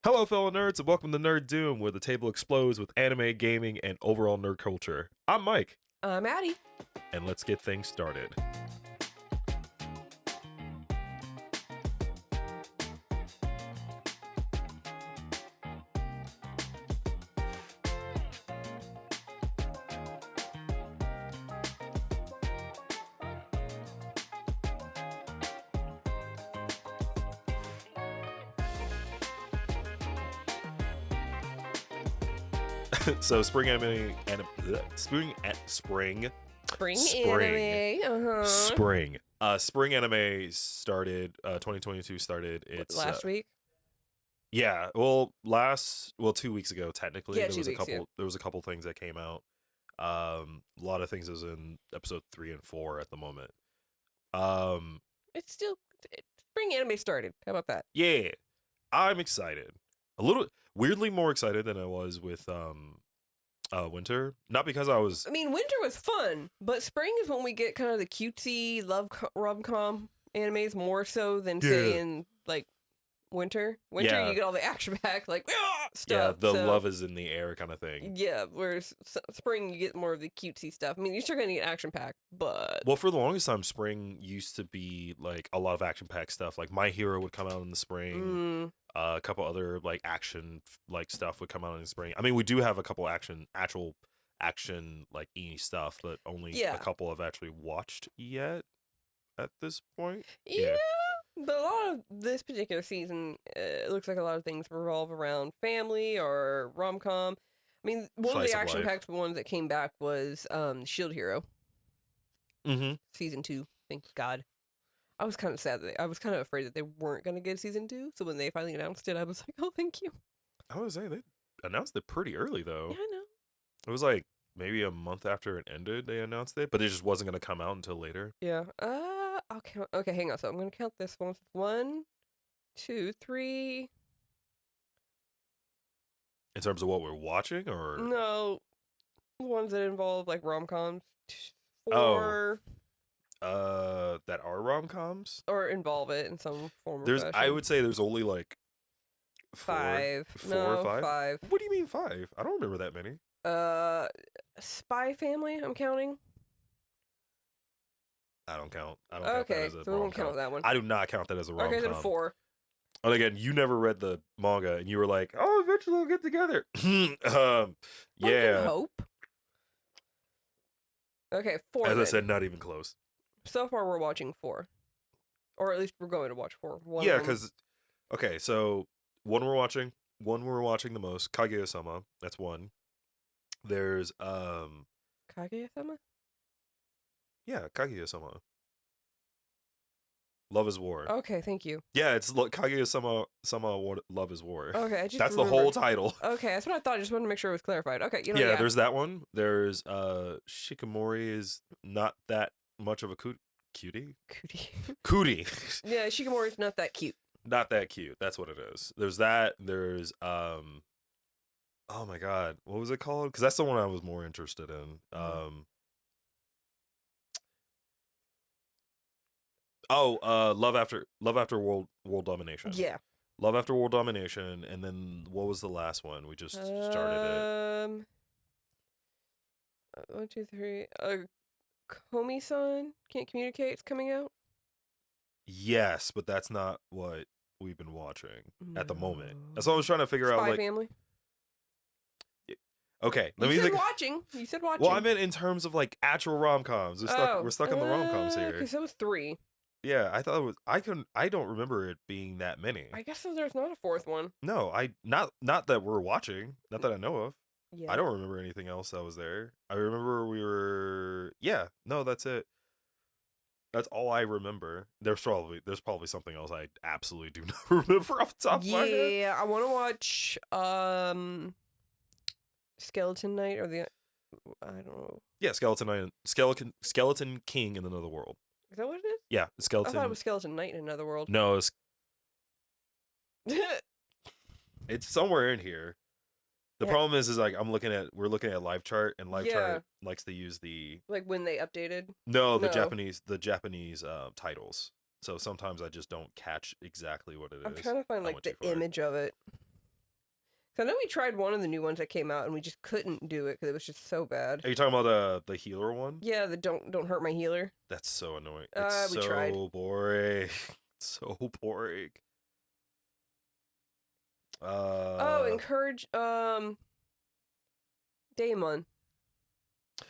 Hello, fellow nerds, and welcome to Nerd Doom, where the table explodes with anime, gaming, and overall nerd culture. I'm Mike, I'm Addy. and let's get things started. So, spring anime, spring Anime. spring anime started. 2022 started. It's Last week. Yeah, well, 2 weeks ago technically. Yeah, there 2 was a weeks, couple. yeah. There was a couple things that came out. A lot of things is in episode 3 and 4 at the moment. It's still spring anime started. How about that? Yeah, I'm excited. A little weirdly more excited than I was with winter. Not because I was I mean, winter was fun, but spring is when we get kind of the cutesy rom-com animes more so than say in like winter. Winter, Yeah. you get all the action pack like stuff. Yeah, the so, love is in the air kind of thing. Yeah, whereas spring you get more of the cutesy stuff. I mean, you're still gonna get action pack, but Well, for the longest time, spring used to be like a lot of action packed stuff. Like My Hero would come out in the spring. A couple other like action like stuff would come out in the spring. I mean, we do have a couple actual action like stuff, but only a couple have actually watched yet at this point. Yeah. But a lot of this particular season, it looks like a lot of things revolve around family or rom-com. I mean, one of the action-packed ones that came back was Shield Hero. Mm-hmm. Season 2, thank God. I was kind of sad I was kind of afraid that they weren't going to get season 2, so when they finally announced it, I was like, oh, thank you. I was saying they announced it pretty early, though. Yeah, I know. It was like maybe a month after it ended, they announced it, but it just wasn't going to come out until later. Yeah. I'll count. Okay, hang on. So I'm going to count this one. 1, 2, 3. In terms of what we're watching, or No, ones that involve like rom-coms. 4. 4. That are rom-coms Or involve it in some form or There's, fashion. I would say there's only like 5. 4 No, or 5. 5. What do you mean 5? I don't remember that many. Spy Family, I'm counting. I don't count. I don't count that as a so we won't count that one. I do not count that as a rom-com. Okay, then 4. And again, you never read the manga, and you were like, "Oh, eventually we'll get together." Yeah. Hope. Okay, 4. As I said, not even close. So far, we're watching 4, or at least we're going to watch 4. Yeah, because okay, so one we're watching the most, Kaguya-sama. That's one. There's Kaguya-sama. Yeah, Kaguya-sama. Love is War. Okay, thank you. Yeah, it's Kaguya-sama Love is War. Okay, that's the whole title. Okay, that's what I thought. I just wanted to make sure it was clarified. Okay, yeah, there's that one. There's Shikamori is not that much of a cutie. Cootie. Yeah, Shikamori's not that cute. Not that cute. That's what it is. There's that. There's oh my god, what was it called? Because that's the one I was more interested in. Love After World Domination. Yeah. Love After World Domination, and then what was the last one? We just started it. 1, 2, 3. Komi-san Can't Communicate is coming out. Yes, but that's not what we've been watching at the moment. That's what I was trying to figure out. Spy Family. Okay, let me think. You said watching. Well, I meant in terms of like actual rom-coms. We're stuck in the rom-coms here. Because that was 3. Yeah, I thought it was. I don't remember it being that many. I guess there's not a 4th one. No, not that we're watching. Not that I know of. Yeah. I don't remember anything else that was there. I remember we were. Yeah, no, that's it. That's all I remember. There's probably something else I absolutely do not remember off the top of my head. Yeah, I want to watch Skeleton Knight or the I don't know. Yeah, Skeleton King in Another World. Is that what it is? Yeah, Skeleton. I thought it was Skeleton Knight in Another World. No, it's somewhere in here. The problem is like we're looking at Live Chart, and Live Chart likes to use the like when they updated. No, the Japanese titles. So sometimes I just don't catch exactly what it is. I'm trying to find like the image of it. So I know we tried one of the new ones that came out, and we just couldn't do it because it was just so bad. Are you talking about the healer one? Yeah, the don't hurt my healer. That's so annoying. It's We so tried. boring. It's so boring. Encourage Daemon.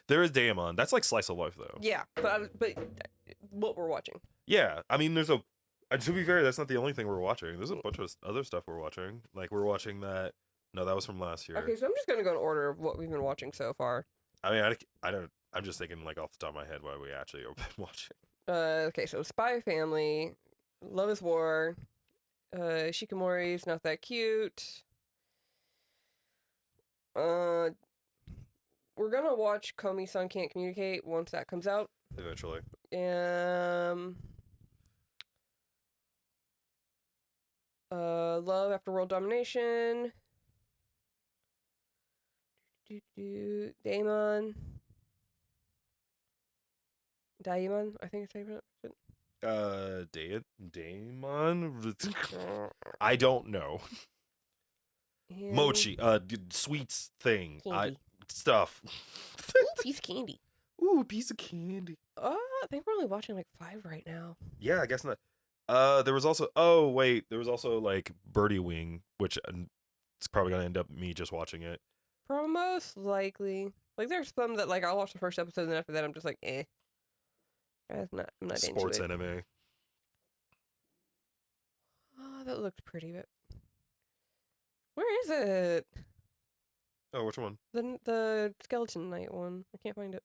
There is Daemon. That's like slice of life though. Yeah, but what we're watching. Yeah, I mean, to be fair, that's not the only thing we're watching. There's a bunch of other stuff we're watching. Like we're watching that. No, that was from last year. Okay, so I'm just gonna go in order of what we've been watching so far. I mean, I don't. I'm just thinking like off the top of my head what we actually have been watching. Okay, so Spy Family, Love is War, Shikamori's Not That Cute. We're gonna watch Komi-san Can't Communicate once that comes out. Eventually. Love After World Domination. Daemon. Daemon, I think it's how you pronounce it. Daemon? I don't know. And Mochi, sweets thing. Stuff. Ooh, piece of candy. Ooh, piece of candy. I think we're only watching like 5 right now. Yeah, I guess not. There was also like Birdie Wing, which it's probably gonna end up me just watching it. Most likely. Like there's some that like I'll watch the first episode and then after that I'm just like I'm not sports into it. anime. Oh, that looked pretty, but where is it? Oh, which one? The Skeleton Knight one. I can't find it.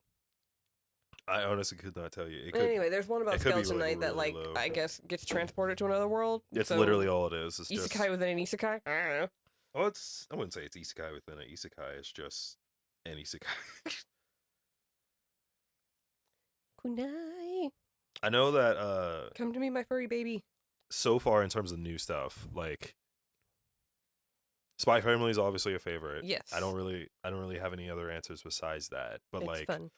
I honestly could not tell you. Anyway, there's one about Skeleton Knight that like low. I guess gets transported to another world. It's literally all it is. It's isekai just within an isekai. I don't know. Oh, I wouldn't say it's isekai within an isekai. It's just an isekai. Kunai. I know that Come to me, my furry baby. So far in terms of new stuff, like Spy Family is obviously a favorite. Yes. I don't really have any other answers besides that. But it's like fun.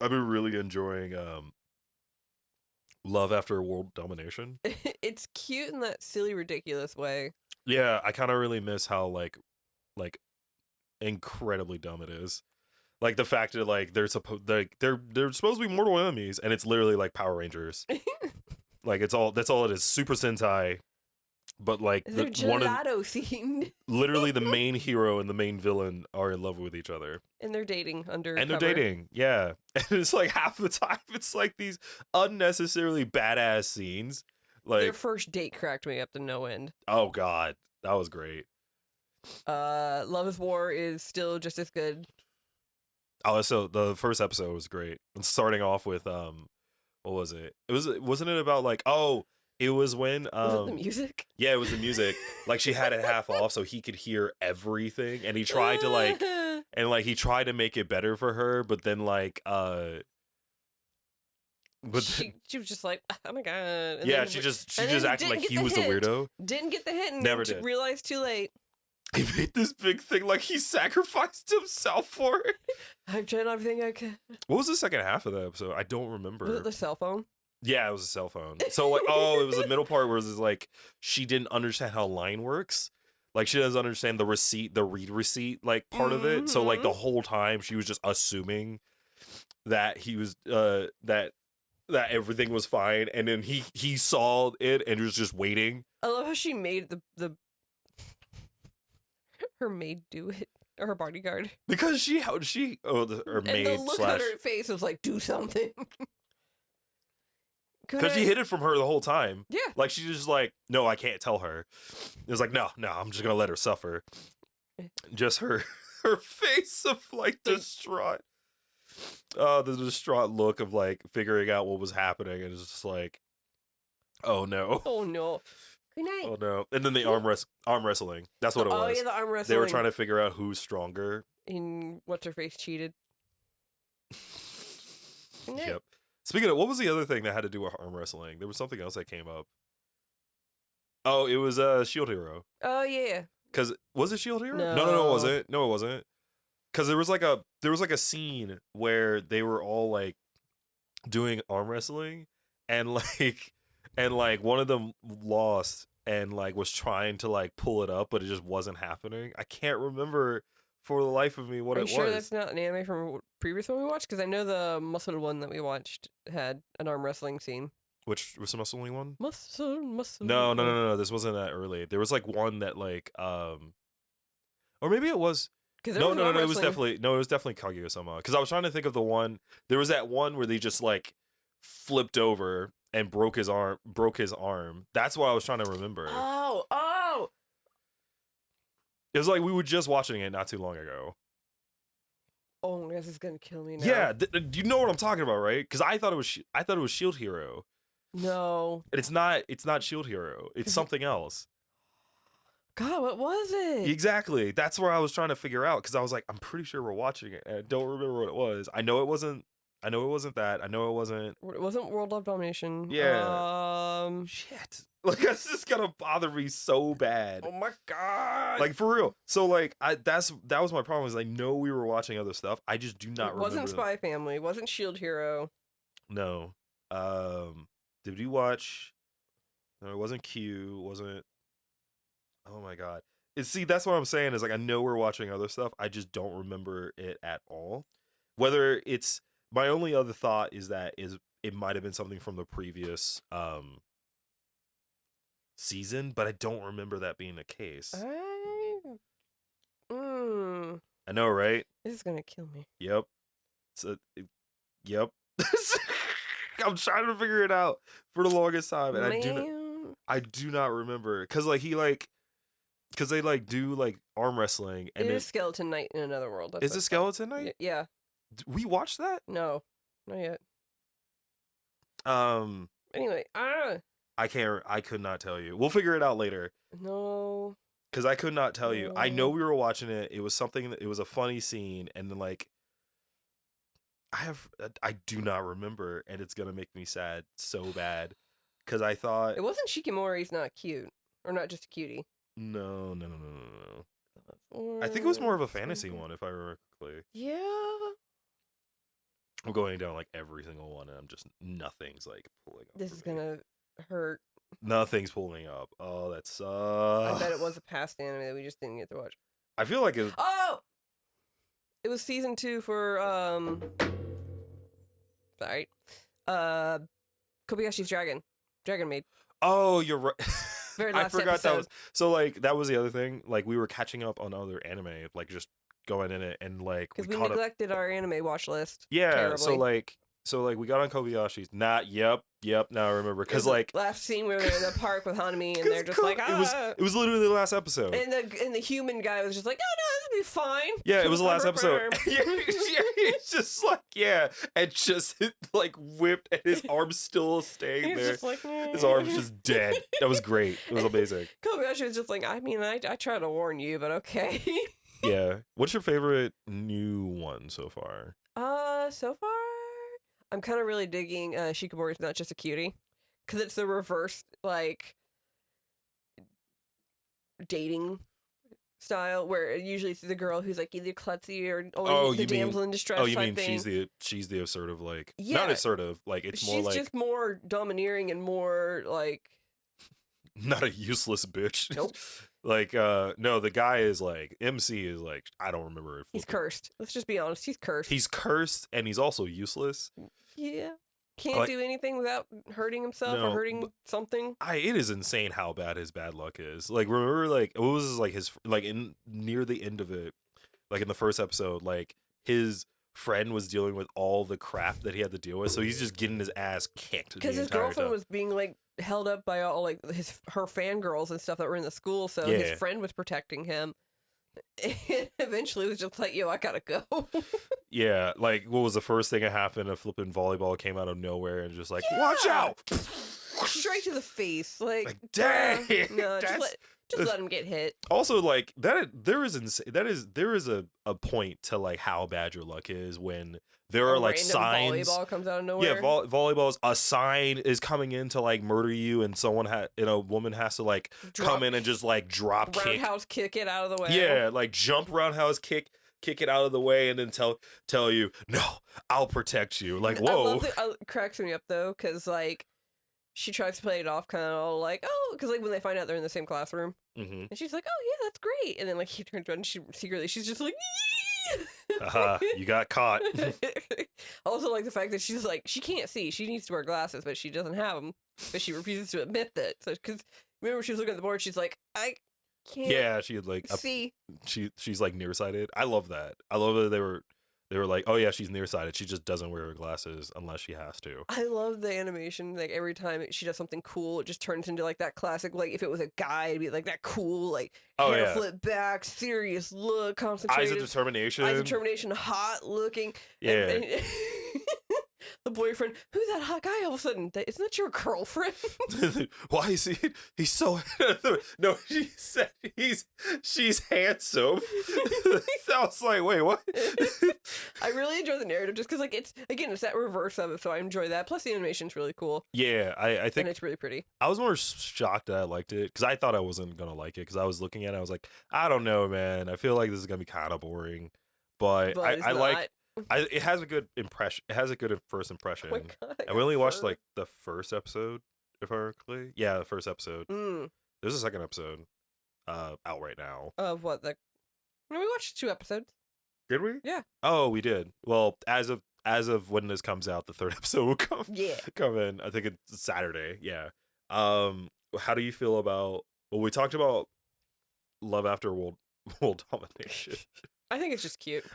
I've been really enjoying Love After World Domination. It's cute in that silly, ridiculous way. Yeah, I kind of really miss how like incredibly dumb it is. Like the fact that like they're supposed to be mortal enemies, and it's literally like Power Rangers. Like that's all it is. Super Sentai, but like they're gelato themed. Literally, the main hero and the main villain are in love with each other, and they're dating under. And they're dating, yeah. And it's like half the time, it's like these unnecessarily badass scenes. Like their first date cracked me up to no end. Oh God, that was great. Love is War is still just as good. Oh, so the first episode was great. And starting off with what was it? Wasn't it about like it was when was it the music? Yeah, it was the music. Like she had it half off so he could hear everything, and he tried to he tried to make it better for her, but then she was just like, oh my God. And yeah, she just acted like he was the weirdo. Didn't get the hint and never did. Realized too late. He made this big thing like he sacrificed himself for it. I've tried everything I can. What was the second half of the episode? I don't remember. Was it the cell phone? Yeah, it was a cell phone. So like, it was the middle part where it was like she didn't understand how line works. Like she doesn't understand the read receipt like part of it. So like the whole time she was just assuming that he was that everything was fine, and then he saw it and was just waiting. I love how she made the her maid do it, or her bodyguard, because her maid and the look on her face was like, do something. Because she hid it from her the whole time. Yeah, like she just like, no, I can't tell her. It was like, no, I'm just gonna let her suffer. Just her face of like distraught. The distraught look of like figuring out what was happening, and it's just like, oh no. Good night. Oh no. And then the arm wrestling. That's what it was. Oh yeah, the arm wrestling. They were trying to figure out who's stronger. And what's her face cheated. Yep. Speaking of, what was the other thing that had to do with arm wrestling? There was something else that came up. Oh, it was Shield Hero. Oh yeah. Cause was it Shield Hero? No, it wasn't. No, it wasn't. Cause there was like a scene where they were all like doing arm wrestling, and like one of them lost, and like was trying to like pull it up, but it just wasn't happening. I can't remember for the life of me what Are it you sure was. that's not an anime from a previous one we watched? Because I know the muscle one that we watched had an arm wrestling scene. Which was the muscle only one? Muscle. No. This wasn't that early. There was like one that like or maybe it was. No. It was definitely Kaguya-sama. Because I was trying to think of the one. There was that one where they just like flipped over and broke his arm. That's what I was trying to remember. Oh. It was like we were just watching it not too long ago. Oh, this is gonna kill me now. Yeah, you know what I'm talking about, right? Because I thought it was Shield Hero. No, and it's not. It's not Shield Hero. It's something else. God, what was it? Exactly. That's where I was trying to figure out because I was like, I'm pretty sure we're watching it, and I don't remember what it was. I know it wasn't that. I know it wasn't. It wasn't World of Domination. Yeah. Shit. Like that's just gonna bother me so bad. Oh my god. Like for real. So like that was my problem. Is I know we were watching other stuff. I just do not remember. It wasn't Spy Family. It wasn't Shield Hero. No. Did we watch? No, it wasn't Q. It wasn't. Oh my god. See, that's what I'm saying is like I know we're watching other stuff. I just don't remember it at all. Whether it's my only other thought is that it might have been something from the previous season, but I don't remember that being the case. I know, right? This is gonna kill me. Yep. Yep. I'm trying to figure it out for the longest time, and I do not remember because they like do like arm wrestling and it is Skeleton Knight in Another World. Is it Skeleton Knight? Yeah. We watched that? No, not yet. Anyway, I could not tell you. We'll figure it out later. No. Because I could not tell you. I know we were watching it. It was something. It was a funny scene, and then like, I do not remember, and it's gonna make me sad so bad. Because I thought it wasn't Shikimori's not cute, or not just a cutie. No. I think it was more of a fantasy one, if I remember correctly. Yeah. I'm going down like every single one, and I'm just nothing's like pulling up. This is gonna hurt. Nothing's pulling up. Oh, that sucks. I bet it was a past anime that we just didn't get to watch. I feel like it. Oh, it was season 2 for Sorry, Kobayashi's Dragon Maid. Oh, you're right. Very last I forgot episode. that was so. Like that was the other thing. Like we were catching up on other anime, like just going in it, and like because we neglected our anime watch list. Yeah. Terribly. So like we got on Kobayashi's. Yep. Now I remember because like last scene we were in the park with Hanami, and they're just like, it was literally the last episode. And the human guy was just like, oh no, this will be fine. Yeah, it was the last episode. It's just like and just like whipped, and his arm's still staying there. Just like, his arm's just dead. That was great. It was amazing. Kobayashi was just like, I mean, I try to warn you, but okay. Yeah. What's your favorite new one so far? So far, I'm kind of really digging Shikimori's Not Just a Cutie, because it's the reverse, like, dating style, where usually it's the girl who's, like, either klutzy or the damsel in distress Oh, you type mean thing. she's the assertive, like, Yeah. not assertive, like, it's more like... She's just more domineering and more, like... Not a useless bitch. Nope. Like, no, the guy is like, MC is like, I don't remember if he's cursed. Let's just be honest. He's cursed. He's cursed, and he's also useless. Yeah. Can't do anything without hurting himself or hurting something. It is insane how bad his bad luck is. Like, remember, like, what was like his, like, near the end of it, like, in the first episode, like, his friend was dealing with all the crap that he had to deal with, so he's just getting his ass kicked. Because his girlfriend was being, like, held up by all, like, her fangirls and stuff that were in the school, so his friend was protecting him. And eventually was just like, yo, I gotta go. Yeah, like, what was the first thing that happened? A flipping volleyball came out of nowhere and just like, watch out! Straight to the face. Like dang! No, just let him get hit. Also, like, there is a point to, like, how bad your luck is when there are, like, signs. Volleyball comes out of nowhere. Yeah, volleyball's a sign is coming in to, like, murder you, and a woman has to, like, come in and just, like, drop kick. Roundhouse kick it out of the way. Yeah, like, jump roundhouse kick it out of the way, and then tell you, no, I'll protect you. Like, whoa. It cracks me up, though, because, like, she tries to play it off kind of all like, oh, because like when they find out they're in the same classroom, Mm-hmm. and she's like, oh yeah, that's great, and then like he turns around and she's just like, You got caught. Also, like the fact that she's like, she can't see, she needs to wear glasses, but she doesn't have them, but she refuses to admit that. So, because remember, she was looking at the board, she's like, I can't. Yeah, she had like see. She's like nearsighted. I love that. I love that they were like, oh yeah, she's nearsighted. She just doesn't wear her glasses unless she has to. I love the animation. Like every time she does something cool, it just turns into like that classic. Like if it was a guy, it'd be like that cool, like hair flip back, serious look, concentrated, eyes of determination, hot looking. Yeah. And the boyfriend, who's that hot guy? All of a sudden, isn't that your girlfriend? Why is he's so no, she said she's handsome. I was like, wait, what? I really enjoy the narrative just because like it's that reverse of it, so I enjoy that. Plus the animation's really cool. Yeah, I think and it's really pretty. I was more shocked that I liked it because I thought I wasn't gonna like it because I was looking at it, I was like, I don't know, man, I feel like this is gonna be kind of boring, but I like. It has a good impression. It has a good first impression. Oh my God, and we only watched like the first episode, if I recall. Yeah, the first episode. There's a second episode, out right now. Of what? We watched 2 episodes. Did we? Yeah. Oh, we did. Well, as of when this comes out, the third episode will come. Yeah. Come in. I think it's Saturday. Yeah. How do you feel about? Well, we talked about love after world domination. I think it's just cute.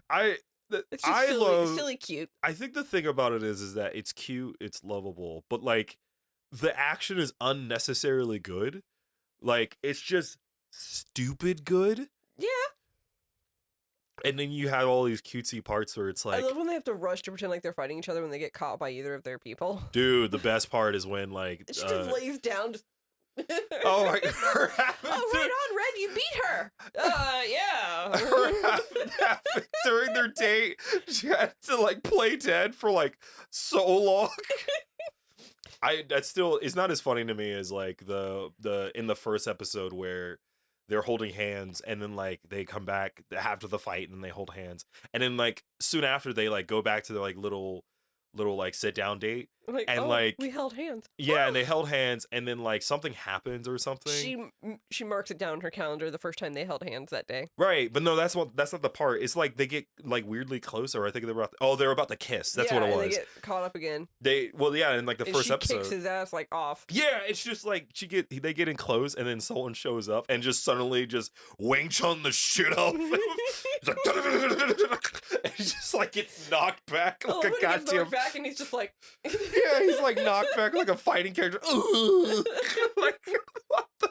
It's just silly cute. I think the thing about it is that it's cute, it's lovable, but like the action is unnecessarily good. Like it's just stupid good. Yeah. And then you have all these cutesy parts where it's like, I love when they have to rush to pretend like they're fighting each other when they get caught by either of their people. Dude, the best part is when like she just lays down. Oh my God. Oh, right on, Red, you beat her. Yeah. During their date, she had to like play dead for like so long. That's still, it's not as funny to me as like the in the first episode where they're holding hands and then like they come back after the fight and they hold hands and then like soon after they like go back to their like little like sit down date like, and like we held hands. Yeah, and they held hands and then like something happens or something. She marks it down in her calendar the first time they held hands that day. Right, but no, that's not the part. It's like they get like weirdly closer. I think they're about to kiss. That's what it was. And they get caught up again. In like the first episode, kicks his ass like off. Yeah, it's just like they get in close and then someone shows up and just suddenly just Wing Chun the shit out of him. It's like, and he just like gets knocked back like a goddamn back, and he's just like yeah, he's like knocked back like a fighting character. Like, what the?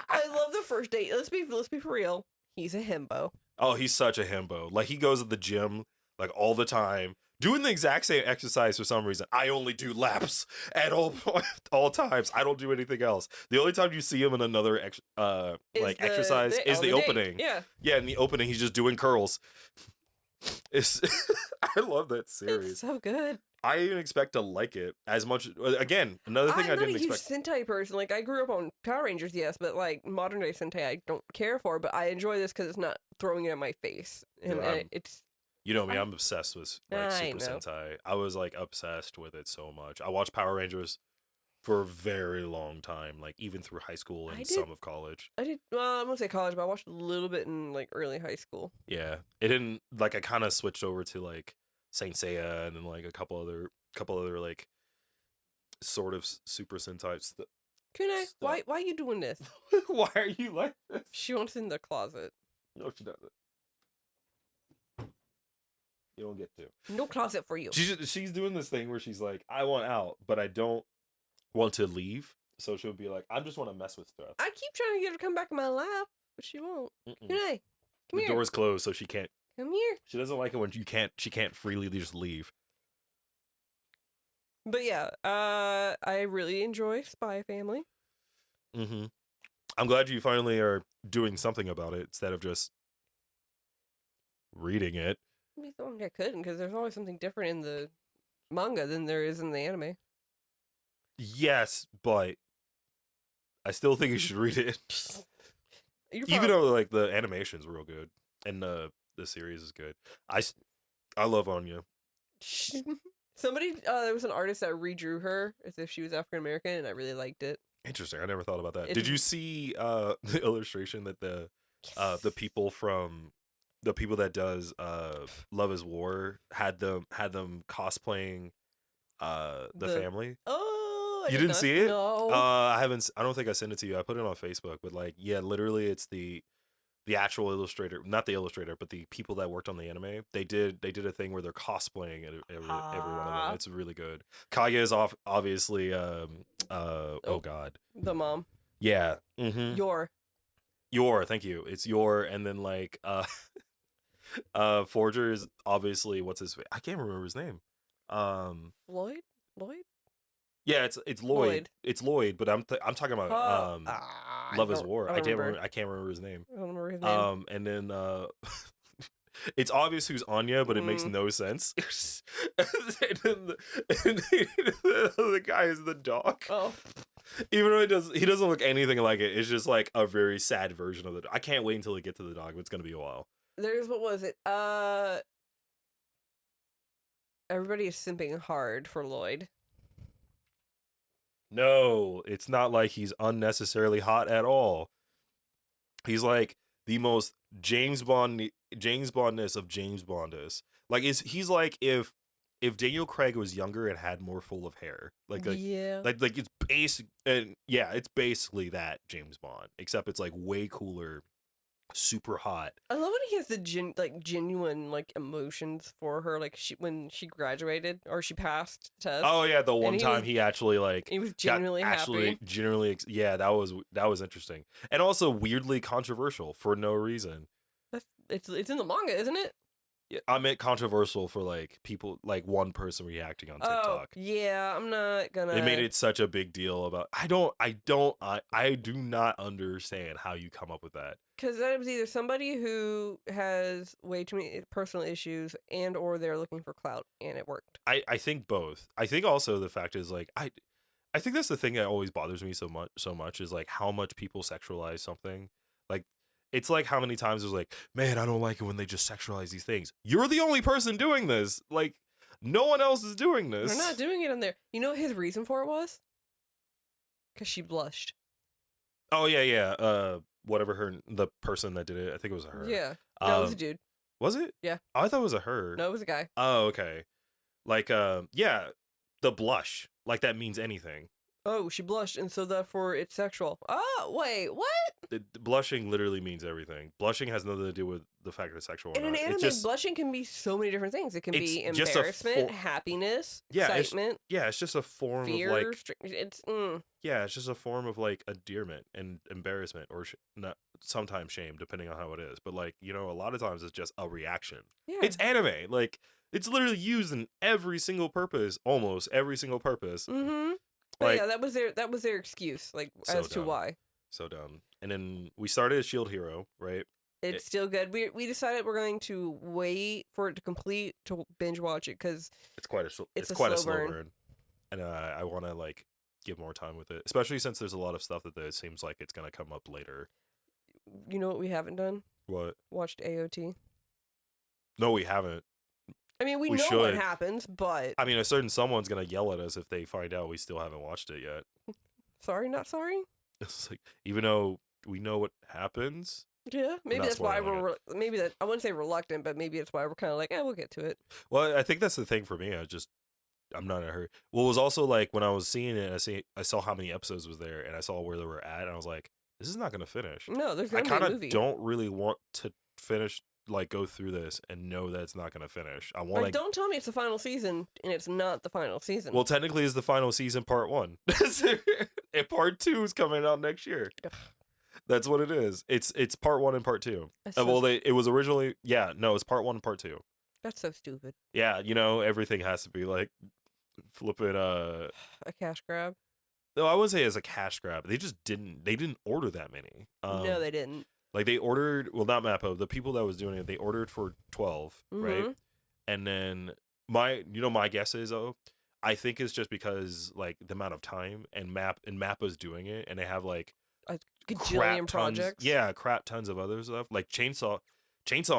I love the first date. Let's be for real. He's a himbo. Oh, he's such a himbo. Like he goes to the gym like all the time, doing the exact same exercise for some reason. I only do laps at all times. I don't do anything else. The only time you see him in another exercise is the opening. Yeah. Yeah, in the opening he's just doing curls. It's I love that series. It's so good. I didn't expect to like it as much. Again, another thing I didn't expect. I'm not a huge Sentai person. Like, I grew up on Power Rangers, yes, but like modern day Sentai, I don't care for. But I enjoy this because it's not throwing it in my face, and it's. You know me, I'm obsessed with like Super Sentai. I was like obsessed with it so much. I watched Power Rangers for a very long time, like even through high school and some of college. I did. Well, I'm gonna say college, but I watched a little bit in like early high school. Yeah, it didn't like. I kind of switched over to like Saint Seiya and then like a couple other like sort of Super Sentai stuff. Kunai, why are you doing this? Why are you like this? She wants in the closet. No, she doesn't. You don't get to. No closet for you. She's doing this thing where she's like, I want out, but I don't want to leave. So she'll be like, I just want to mess with stuff. I keep trying to get her to come back in my lap, but she won't. Kunai, come here. The door's closed, so she can't. Come here. She doesn't like it when she can't freely just leave. But yeah, I really enjoy Spy Family. Mm-hmm. I'm glad you finally are doing something about it instead of just reading it. I couldn't, because there's always something different in the manga than there is in the anime. Yes, but I still think you should read it. Even though like the animation's real good and the series is good. I love Anya. Somebody, there was an artist that redrew her as if she was African American, and I really liked it. Interesting. I never thought about that. It Did you see the illustration that the yes. people that does Love Is War had them cosplaying the family? Oh, I You did didn't not. see it? No. I haven't. I don't think I sent it to you. I put it on Facebook, but like, yeah, literally, it's the actual illustrator, not the illustrator, but the people that worked on the anime. They did a thing where they're cosplaying every one of them. It's really good. Kaya is obviously oh god. The mom. Yeah. Mm-hmm. Your, thank you. It's your, and then like Forger is obviously what's his, I can't remember his name. Lloyd? Yeah, it's Lloyd. Lloyd. It's Lloyd, but I'm talking about Love Is War. I can't remember his name. I don't remember his name. And then it's obvious who's Anya, but it makes no sense. and the guy is the dog. Oh. Even though he doesn't look anything like it. It's just like a very sad version of the dog. I can't wait until we get to the dog, but it's gonna be a while. There's, what was it? Everybody is simping hard for Lloyd. No, it's not like he's unnecessarily hot at all. He's like the most James Bondness of James Bondness. Like he's like if Daniel Craig was younger and had more full of hair. Yeah. Like it's basic, and yeah, it's basically that James Bond, except it's like way cooler, super hot. I love when he has the genuine like emotions for her, like when she graduated or she passed the test. Oh yeah, the one time he actually like he was genuinely happy. Yeah, that was interesting, and also weirdly controversial for no reason. It's in the manga, isn't it? Yeah, I meant controversial for like people, like one person reacting on TikTok. Oh, yeah, I'm not gonna. They made it such a big deal about. I do not understand how you come up with that. Because that was either somebody who has way too many personal issues, and or they're looking for clout, and it worked. I think both. I think also the fact is like I think that's the thing that always bothers me so much is like how much people sexualize something. Like it's like how many times it's like, man, I don't like it when they just sexualize these things. You're the only person doing this. Like no one else is doing this. They're not doing it in there. You know what his reason for it was? Because she blushed. Oh yeah. Whatever the person that did it, I think it was a her. Yeah. No, it was a dude. Was it? Yeah. Oh, I thought it was a her. No, it was a guy. Oh, okay. Like yeah, the blush. Like that means anything. Oh, she blushed, and so therefore it's sexual. Oh, wait, what? The blushing literally means everything. Blushing has nothing to do with the fact that it's sexual or in not. an anime, blushing can be so many different things. It can be embarrassment, happiness, excitement. It's just a form fear, of like it's yeah, it's just a form of like endearment and embarrassment, or not sometimes shame, depending on how it is. But like a lot of times it's just a reaction. Yeah. It's anime, like it's literally used in every single purpose, almost every single purpose. Mm-hmm. But yeah, that was their excuse, like so as to why. So dumb. And then we started a Shield Hero, right? It's still good. We decided we're going to wait for it to complete to binge watch it because it's quite a slow burn. And I want to like give more time with it, especially since there's a lot of stuff that it seems like it's gonna come up later. You know what we haven't done? What? Watched AOT. No, we haven't. I mean, we know should. What happens, but I mean, a certain someone's gonna yell at us if they find out we still haven't watched it yet. Sorry, not sorry. It's like, even though we know what happens. Yeah, maybe that's why we're I wouldn't say reluctant, but maybe it's why we're kind of like, we'll get to it. Well, I think that's the thing for me. I'm not in a hurry. Well, it was also like when I was seeing it, I saw how many episodes was there, and I saw where they were at, and I was like, this is not gonna finish. No, there's gonna be a movie. I kind of don't really want to finish. Like go through this and know that it's not going to finish. I want. Like, don't tell me it's the final season and it's not the final season. Well, technically, it's the final season, part 1, and part 2 is coming out next year. That's what it is. It's part 1 and part 2. It was originally it's part 1 and part 2. That's so stupid. Yeah, everything has to be like flipping a cash grab. No, I wouldn't say it's a cash grab. They didn't order that many. No, they didn't. Like they ordered, well, not Mappo, the people that was doing it, they ordered for 12, right? And then my guess is, I think it's just because like the amount of time and Mappa's doing it, and they have like a gajillion projects. Crap tons of other stuff. Like Chainsaw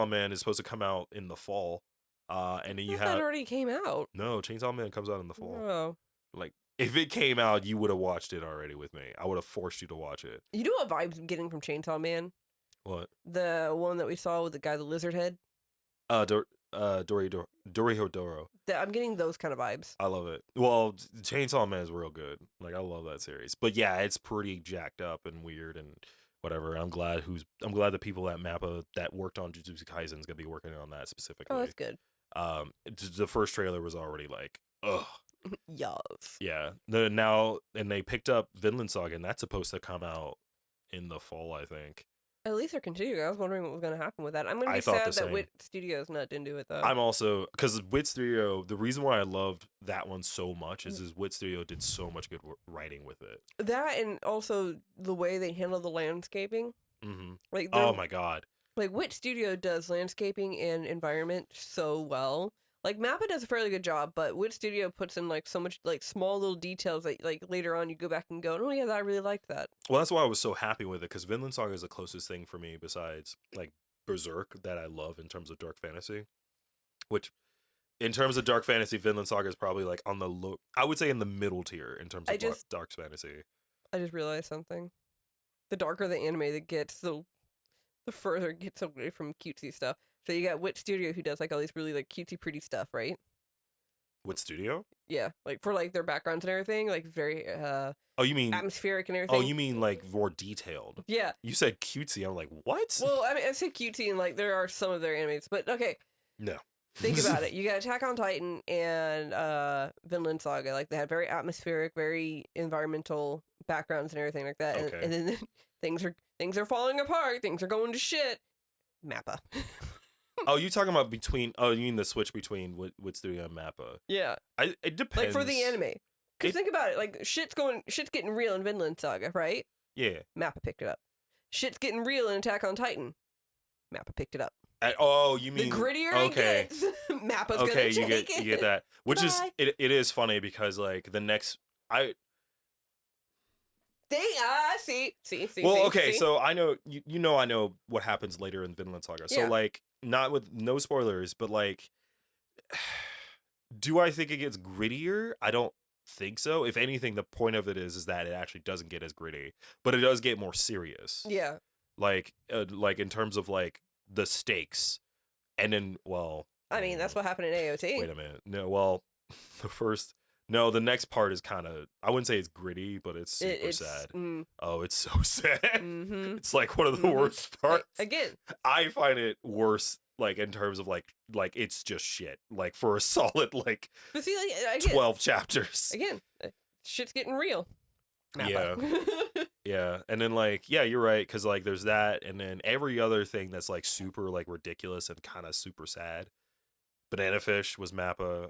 Man is supposed to come out in the fall. And then I you thought that have already came out. no Chainsaw Man comes out in the fall. Oh. Like if it came out, you would have watched it already with me. I would have forced you to watch it. You know what vibes I'm getting from Chainsaw Man? What? The one that we saw with the guy, the lizard head. Dorihodoro. I'm getting those kind of vibes. I love it. Well, Chainsaw Man is real good. Like I love that series. But yeah, it's pretty jacked up and weird and whatever. I'm glad the people at Mappa that worked on Jujutsu Kaisen is gonna be working on that specifically. Oh, that's good. The first trailer was already like, ugh. Yes. Yeah. They picked up Vinland Saga, and that's supposed to come out in the fall, I think. At least they're continuing. I was wondering what was going to happen with that. I'm going to be thought sad the that same. Wit Studios didn't do it though. I'm also because Wit Studio. The reason why I loved that one so much is Wit Studio did so much good writing with it. That and also the way they handle the landscaping. Mm-hmm. Like, oh my god! Like Wit Studio does landscaping and environment so well. Like Mappa does a fairly good job, but Wit Studio puts in like so much like small little details that like later on you go back and go, oh yeah, I really liked that. Well, that's why I was so happy with it because Vinland Saga is the closest thing for me besides like Berserk that I love in terms of dark fantasy. Which, in terms of dark fantasy, Vinland Saga is probably like on the low. I would say in the middle tier in terms of dark fantasy. I just realized something. The darker the anime that gets, the further it gets away from cutesy stuff. So you got Wit Studio who does like all these really like cutesy pretty stuff, right? Wit Studio? Yeah, like for like their backgrounds and everything, like very oh, you mean atmospheric and everything. Oh, you mean like more detailed? Yeah. You said cutesy. I'm like, what? Well, I mean, I said cutesy and like there are some of their animes, but okay. No. Think about it. You got Attack on Titan and Vinland Saga. Like they had very atmospheric, very environmental backgrounds and everything like that. Okay. And then things are falling apart. Things are going to shit. Mappa. Oh, you talking about between? Oh, you mean the switch between Wit Studio and Mappa? Yeah. It depends. Like for the anime. Because think about it. Like shit's getting real in Vinland Saga, right? Yeah. Mappa picked it up. Shit's getting real in Attack on Titan. Mappa picked it up. You mean the grittier it gets, Mappa's gonna take it. You get that, which is it is funny because like the next see. Well, okay, see? so I know I know what happens later in Vinland Saga. So like not with no spoilers, but like do I think it gets grittier? I don't think so. If anything, the point of it is that it actually doesn't get as gritty, but it does get more serious. Yeah. Like in terms of like the stakes, and then I mean that's what happened in AOT. Wait a minute. No, the next part is kind of, I wouldn't say it's gritty, but it's super sad. Oh, it's so sad. Mm-hmm. It's like one of the worst parts. Again, I find it worse, like in terms of like it's just shit. Like for a solid like, but see, like, again, 12 chapters. Again, shit's getting real. Yeah. Yeah. And then like, yeah, you're right. Cause like there's that. And then every other thing that's like super like ridiculous and kind of super sad. Banana Fish was Mappa.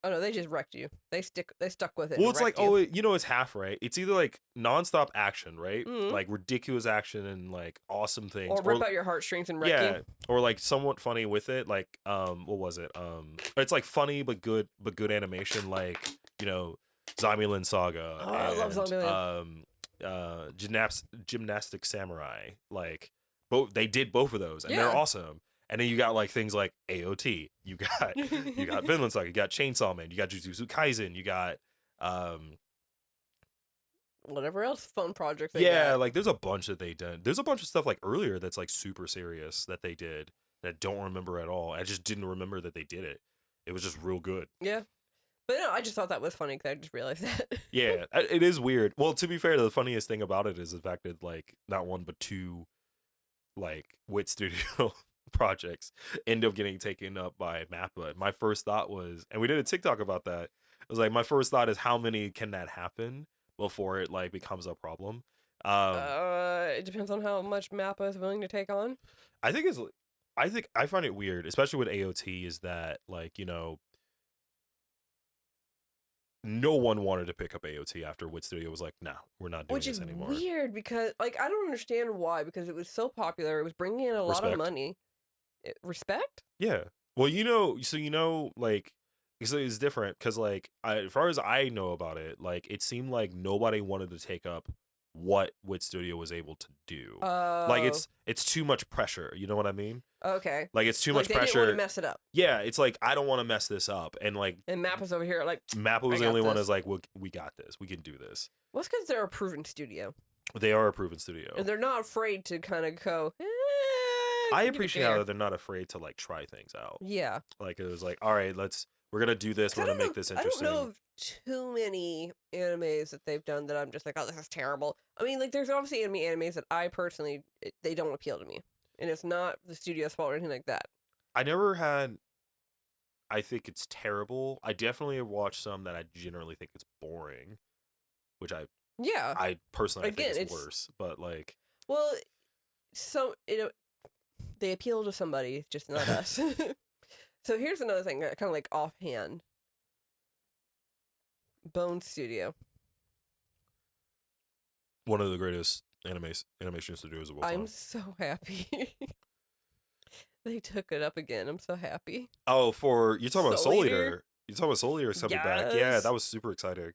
Oh no, they just wrecked you. They stuck with it. Well, it's like, it's half right. It's either like nonstop action, right? Mm-hmm. Like ridiculous action and like awesome things, or rip out your heartstrings and wreck you. Or like somewhat funny with it. Like what was it? It's like funny but good animation. Like Zombieland Saga. Oh, I love Zombieland. Gymnastic Samurai. Like they did both of those, and they're awesome. And then you got like things like AOT, you got Vinland Saga, you got Chainsaw Man, you got Jujutsu Kaisen, you got whatever else fun project they got. Like there's a bunch that they did. There's a bunch of stuff like earlier that's like super serious that they did that I don't remember at all. I just didn't remember that they did it. It was just real good. Yeah. But no, I just thought that was funny because I just realized that. Yeah, it is weird. Well, to be fair, the funniest thing about it is the fact that like not one but two like Wit Studio projects end up getting taken up by Mappa. My first thought was, and we did a TikTok about that, it was like my first thought is how many can that happen before it like becomes a problem. It depends on how much Mappa is willing to take on. I find it weird, especially with AOT, is that like no one wanted to pick up AOT after Wit Studio was like, no, we're not doing this anymore. Which is weird because like I don't understand why, because it was so popular, it was bringing in a lot of money. Respect? Yeah. Well, like, so it's different because, like, as far as I know about it, like, it seemed like nobody wanted to take up what Wit Studio was able to do. Like Oh, it's too much pressure. You know what I mean? okay. Like it's too Like much they didn't want to pressure. mess it up. Yeah, it's like I don't want to mess this up. And like And Mappa's over here, like, Mappa I was the got only one this. that's like, we got this. We can do this. Well, it's because they're a proven studio. They are a proven studio. And they're not afraid to kind of go, I give it appreciate there. how they're not afraid to like try things out. Yeah. Like it was like, all right, we're gonna do this. We're gonna make this interesting. I don't know of too many animes that they've done that I'm just like, oh, this is terrible. I mean, like, there's obviously animes that I personally, they don't appeal to me. And it's not the studio's fault or anything like that. I never had. I think it's terrible. I definitely have watched some that I generally think it's boring, which I personally Again, think it's worse. But like, well, so they appeal to somebody, just not us. So here's another thing, kind of like offhand. Bone Studio. one of the greatest animation studios of all time. I'm so happy. They took it up again. I'm so happy. Oh, you're talking about Soul Eater? Eater. You're talking about Soul Eater coming back. Yeah, Yes. that was super exciting.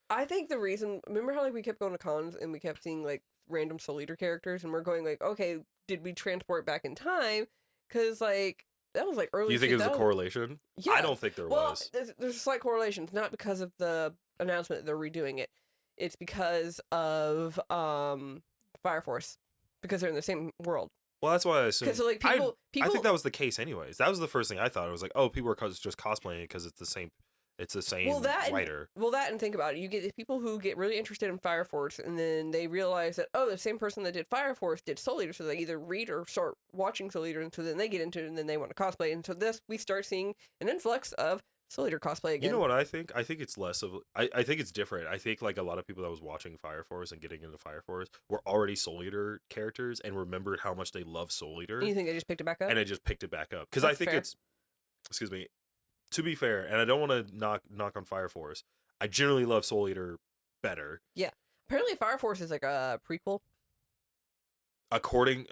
I think the reason, remember how like we kept going to cons and we kept seeing like random Soul Eater characters and we're going like, okay, did we transport back in time? Because like that was like early. Do you think it was a correlation? Yeah. I don't think there was. There's a slight correlation. It's not because of the announcement that they're redoing it. It's because of Fire Force, because they're in the same world. Well, that's why I assumed. Because like people, I think that was the case, anyways. That was the first thing I thought. It was like, oh, people are just cosplaying because it's the same. It's the same writer. And think about it. You get people who get really interested in Fire Force, and then they realize that, oh, the same person that did Fire Force did Soul Eater, so they either read or start watching Soul Eater, and so then they get into it, and then they want to cosplay, and so we start seeing an influx of Soul Eater cosplay again. You know what I think? I think it's less of. I think it's different. I think like a lot of people that was watching Fire Force and getting into Fire Force were already Soul Eater characters and remembered how much they love Soul Eater. And you think they just picked it back up? And it just picked it back up because I think it's. Excuse me. To be fair, and I don't want to knock on Fire Force, I generally love Soul Eater better. Yeah, apparently Fire Force is like a prequel. According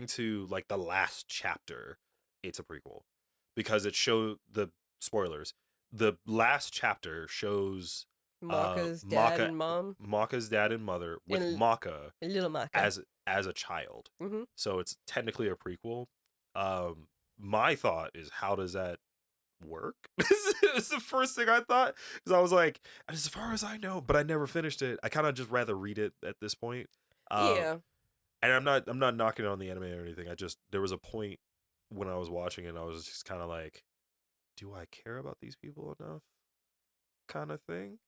to like the last chapter, it's a prequel because it showed the spoilers. The last chapter shows Maka's dad and mom. Maka's dad and mother with Maka, little Maka, as a child. Mm-hmm. So it's technically a prequel. My thought is, how does that work? It's the first thing I thought, because I was like, as far as I know, but I never finished it. I kind of just rather read it at this point. Yeah. And I'm not knocking on the anime or anything. There was a point when I was watching it, and I was just kind of like, do I care about these people enough? Kind of thing.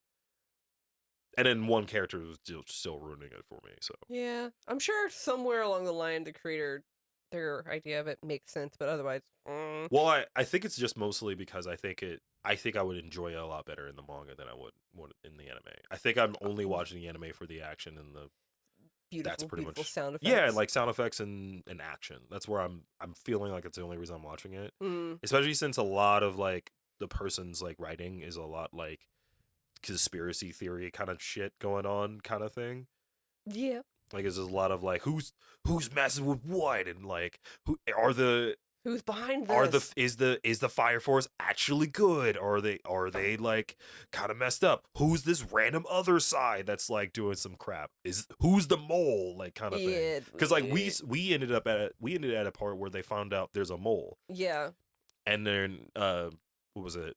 And then one character was still ruining it for me. So yeah, I'm sure somewhere along the line the creator, their idea of it makes sense, but otherwise. Well, I think it's just mostly because I think I would enjoy it a lot better in the manga than I would in the anime. I think I'm only watching the anime for the action and the that's pretty much sound effects. Yeah, like sound effects and action. That's where I'm feeling like it's the only reason I'm watching it. Especially since a lot of like the person's like writing is a lot like conspiracy theory kind of shit going on kind of thing. Yeah. Like there's a lot of like who's messing with what, and like who's behind this? Is the Fire Force actually good, or are they like kind of messed up? Who's this random other side that's like doing some crap? Who's the mole, like kind of thing? Because like we ended at a part where they found out there's a mole. Yeah. And then what was it?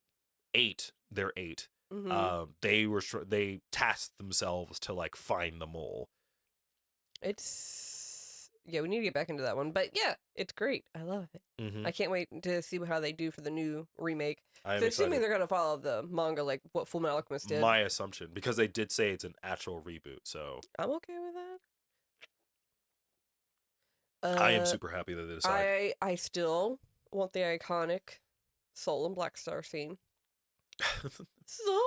8. They're 8. Mm-hmm. They tasked themselves to like find the mole. We need to get back into that one, but yeah, it's great. I love it. Mm-hmm. I can't wait to see how they do for the new remake. I'm assuming they're gonna follow the manga, like what Fullmetal Alchemist did. My assumption, because they did say it's an actual reboot, so I'm okay with that. I am super happy that they decided. I still want the iconic Soul and Black Star scene. Soul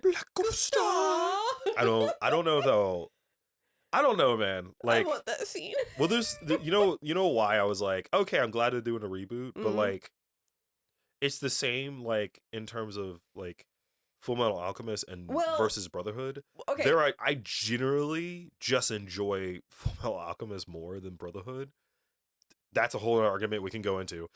Black Star. I don't know though. I don't know, man. Like, I want that scene. Well, there's, you know why I was like, okay, I'm glad they're doing a reboot, but like, it's the same like in terms of like Fullmetal Alchemist and versus Brotherhood. Okay, I generally just enjoy Fullmetal Alchemist more than Brotherhood. That's a whole argument we can go into.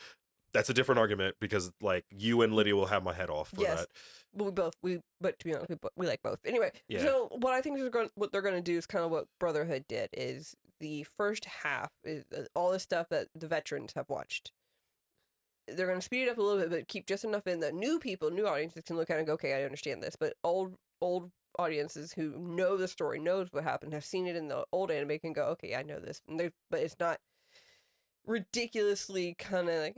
That's a different argument because like you and Lydia will have my head off for Yes, that. but to be honest, we like both. Anyway, Yeah. so what I think what they're going to do is kind of what Brotherhood did. Is the first half is all the stuff that the veterans have watched. They're going to speed it up a little bit, but keep just enough in that new people, new audiences can look at it and go, okay, I understand this. But old audiences who know the story, knows what happened, have seen it in the old anime, can go, okay, I know this. But it's not ridiculously kind of like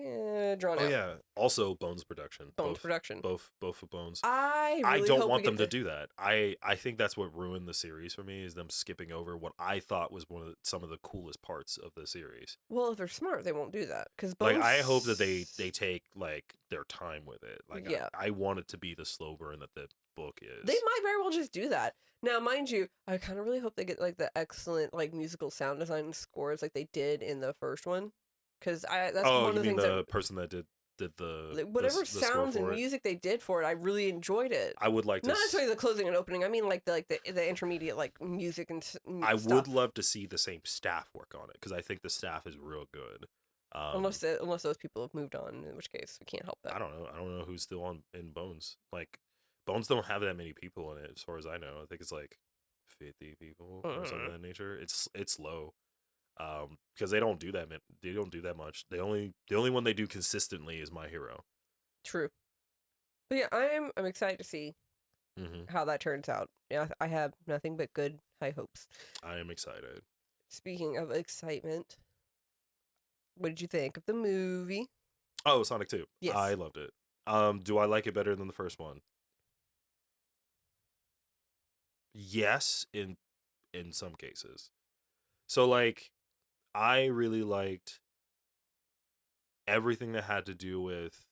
drawn Oh out. yeah. Also, Bones production. Bones production. Both of Bones. I I really don't hope we want them get to do that. I think that's what ruined the series for me is them skipping over what I thought was some of the coolest parts of the series. Well, if they're smart, they won't do that because Like Bones. I hope that they take like their time with it. Like Yeah. I want it to be the slow burn that the book is. They might very well just do that. Now, mind you, I kind of really hope they get like the excellent like musical sound design scores like they did in the first one, because that's Oh, one you of the mean things the that person that did like, whatever the score sounds and for it? music they did for it, I really enjoyed it. I would like to Not necessarily the closing and opening. I mean like the intermediate like music and I stuff. would love to see the same staff work on it because I think the staff is real good. Unless those people have moved on, in which case we can't help that. I don't know. I don't know who's still on in Bones. Like Bones don't have that many people in it, as far as I know. I think it's like 50 people or something of that nature. It's low. Because they don't do that. They don't do that much. The only one they do consistently is My Hero. True. But yeah, I'm excited to see how that turns out. Yeah, I have nothing but good high hopes. I am excited. Speaking of excitement, what did you think of the movie? Oh, Sonic 2. Yes. I loved it. Do I like it better than the first one? Yes, in some cases. So like I really liked everything that had to do with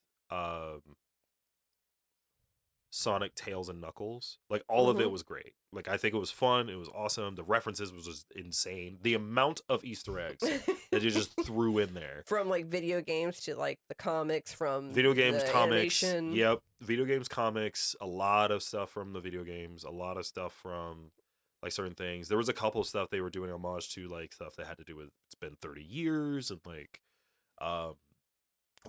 Sonic, Tails, and Knuckles. Like all of it was great. Like I think it was fun. It was awesome. The references was just insane. The amount of Easter eggs that you just threw in there, from like video games to like the comics, from video games, the comics. animation. Yep, video games, comics. A lot of stuff from the video games. A lot of stuff from like certain things. There was a couple of stuff they were doing homage to, like stuff that had to do with it's been 30 years and like um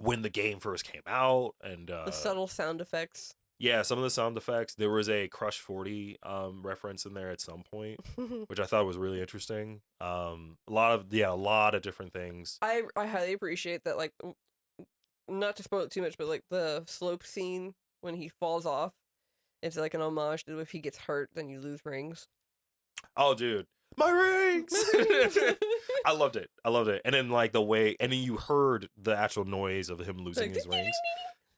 when the game first came out and the subtle sound effects. yeah, some of the sound effects. There was a Crush 40 reference in there at some point, which I thought was really interesting. A lot of different things. I highly appreciate that, like, not to spoil it too much, but like the slope scene when he falls off, it's like an homage to if he gets hurt, then you lose rings. Oh, dude, my rings! I loved it. And then like the way, and then you heard the actual noise of him losing Like, his rings.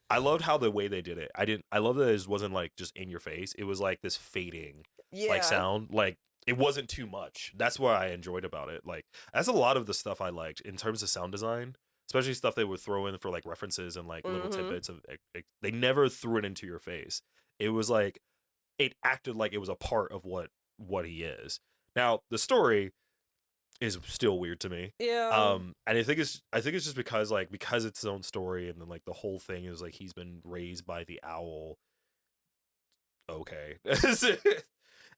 I loved how the way they did it. I love that it wasn't like just in your face. It was like this fading like sound. Like it wasn't too much. That's what I enjoyed about it. Like that's a lot of the stuff I liked in terms of sound design, especially stuff they would throw in for like references and like little tidbits of they never threw it into your face. It was like it acted like it was a part of what he is. Now, the story is still weird to me. Yeah. And I think it's just because because it's his own story and then like the whole thing is like he's been raised by the owl. Okay.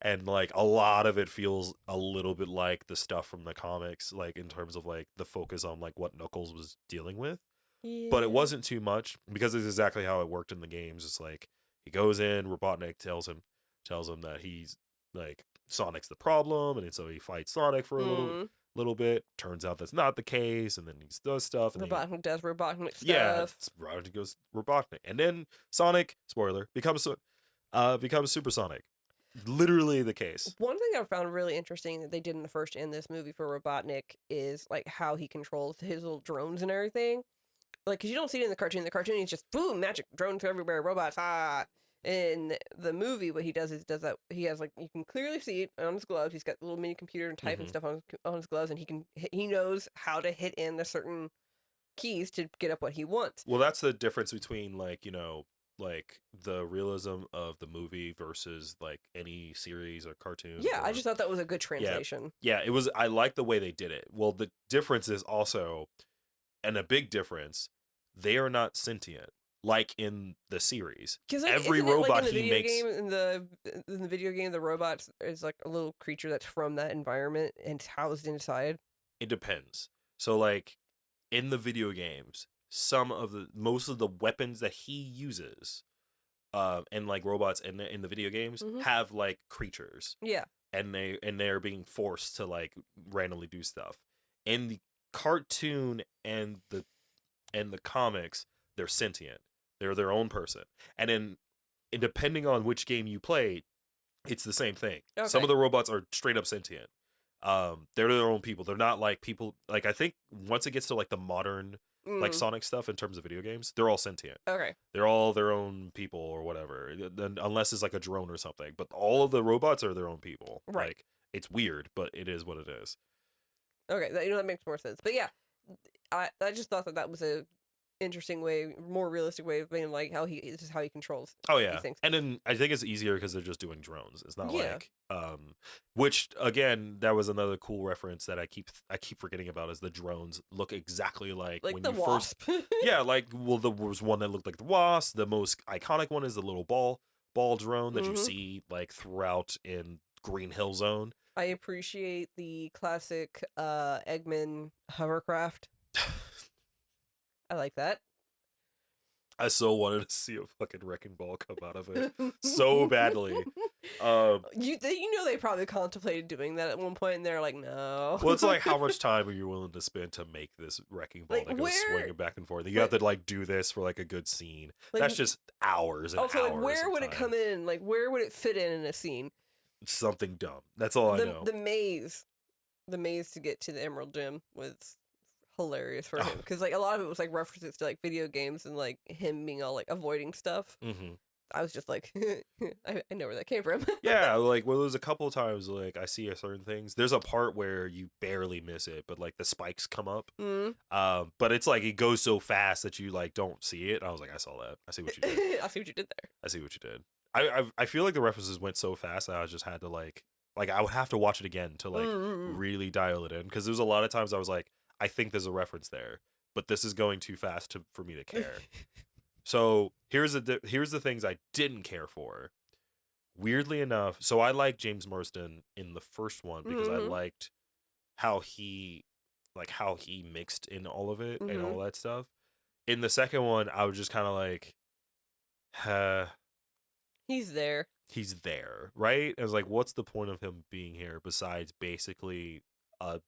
And like a lot of it feels a little bit like the stuff from the comics, like in terms of like the focus on like what Knuckles was dealing with. Yeah. But it wasn't too much because it's exactly how it worked in the games. It's like he goes in, Robotnik tells him that he's like Sonic's the problem, and so he fights Sonic for a little bit. Turns out that's not the case, and then he does stuff. And Robotnik does Robotnik stuff. Yeah, Robotnik goes Robotnik, and then Sonic, spoiler, becomes Super Sonic. Literally the case. One thing I found really interesting that they did in the first and this movie for Robotnik is like how he controls his little drones and everything. Like, because you don't see it in the cartoon. The cartoon, he's just boom, magic drones everywhere, robots, ah. In the movie, what he does is that he has like you can clearly see it on his gloves. He's got a little mini computer and type and stuff on his gloves, and he knows how to hit in the certain keys to get up what he wants. Well, that's the difference between like like the realism of the movie versus like any series or cartoon. Yeah, I just thought that was a good translation. Yeah, it was. I like the way they did it. Well, the difference is also, and a big difference, they are not sentient like in the series. Because like, every robot like he makes in the video game, the robot is like a little creature that's from that environment and it's housed inside. It depends. So like in the video games, most of the weapons that he uses, and like robots in the video games have like creatures. Yeah. And they're being forced to like randomly do stuff. In the cartoon and the comics, they're sentient. They're their own person. And depending on which game you play, it's the same thing. Okay. Some of the robots are straight up sentient. They're their own people. They're not like people. Like I think once it gets to like the modern like Sonic stuff in terms of video games, they're all sentient. Okay. They're all their own people or whatever, unless it's like a drone or something. But all of the robots are their own people. Right. Like it's weird, but it is what it is. Okay, that makes more sense. But yeah, I just thought that was a interesting way, more realistic way of being like this is how he controls. Oh yeah, these things. and then I think it's easier because they're just doing drones. It's not like which again that was another cool reference that I keep forgetting about is the drones look exactly like when the you wasp. first there was one that looked like the wasp. The most iconic one is the little ball drone that you see like throughout in Green Hill Zone. I appreciate the classic Eggman hovercraft. I like that. I so wanted to see a fucking wrecking ball come out of it so badly. They probably contemplated doing that at one point, and they're like, no. Well, it's like how much time are you willing to spend to make this wrecking ball that goes swinging back and forth? You have to like do this for like a good scene. That's just hours and also, hours. Like, where would it come in? Like, where would it fit in a scene? Something dumb. That's all I know. The maze to get to the Emerald Gem was hilarious for him because like a lot of it was like references to like video games and like him being all like avoiding stuff. I was just like, I know where that came from. Yeah, like well, there's a couple of times like I see certain things. There's a part where you barely miss it, but like the spikes come up. But it's like it goes so fast that you like don't see it. I was like, I saw that. I see what you did. I see what you did there. I see what you did. I feel like the references went so fast that I just had to like I would have to watch it again to like really dial it in because there's a lot of times I was like, I think there's a reference there, but this is going too fast for me to care. So here's the things I didn't care for. Weirdly enough, so I like James Marsden in the first one because I liked how he mixed in all of it and all that stuff. In the second one, I was just kind of like, he's there. He's there, right? I was like, what's the point of him being here besides basically a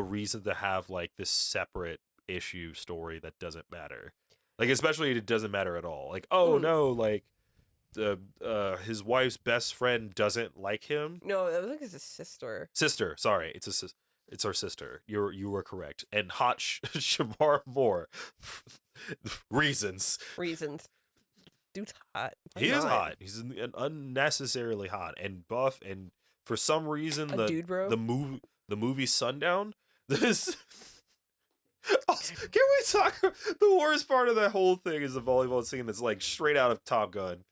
reason to have like this separate issue story that doesn't matter? Like, especially it doesn't matter at all. Like, oh no, like his wife's best friend doesn't like him. No, I think it's his sister. Sister, sorry, it's our sister. You were correct. And hot Shamar Moore. Reasons. Dude's hot. He is hot. He's unnecessarily hot and buff, and for some reason the movie Sundown. This can we talk? The worst part of that whole thing is the volleyball scene that's like straight out of Top Gun,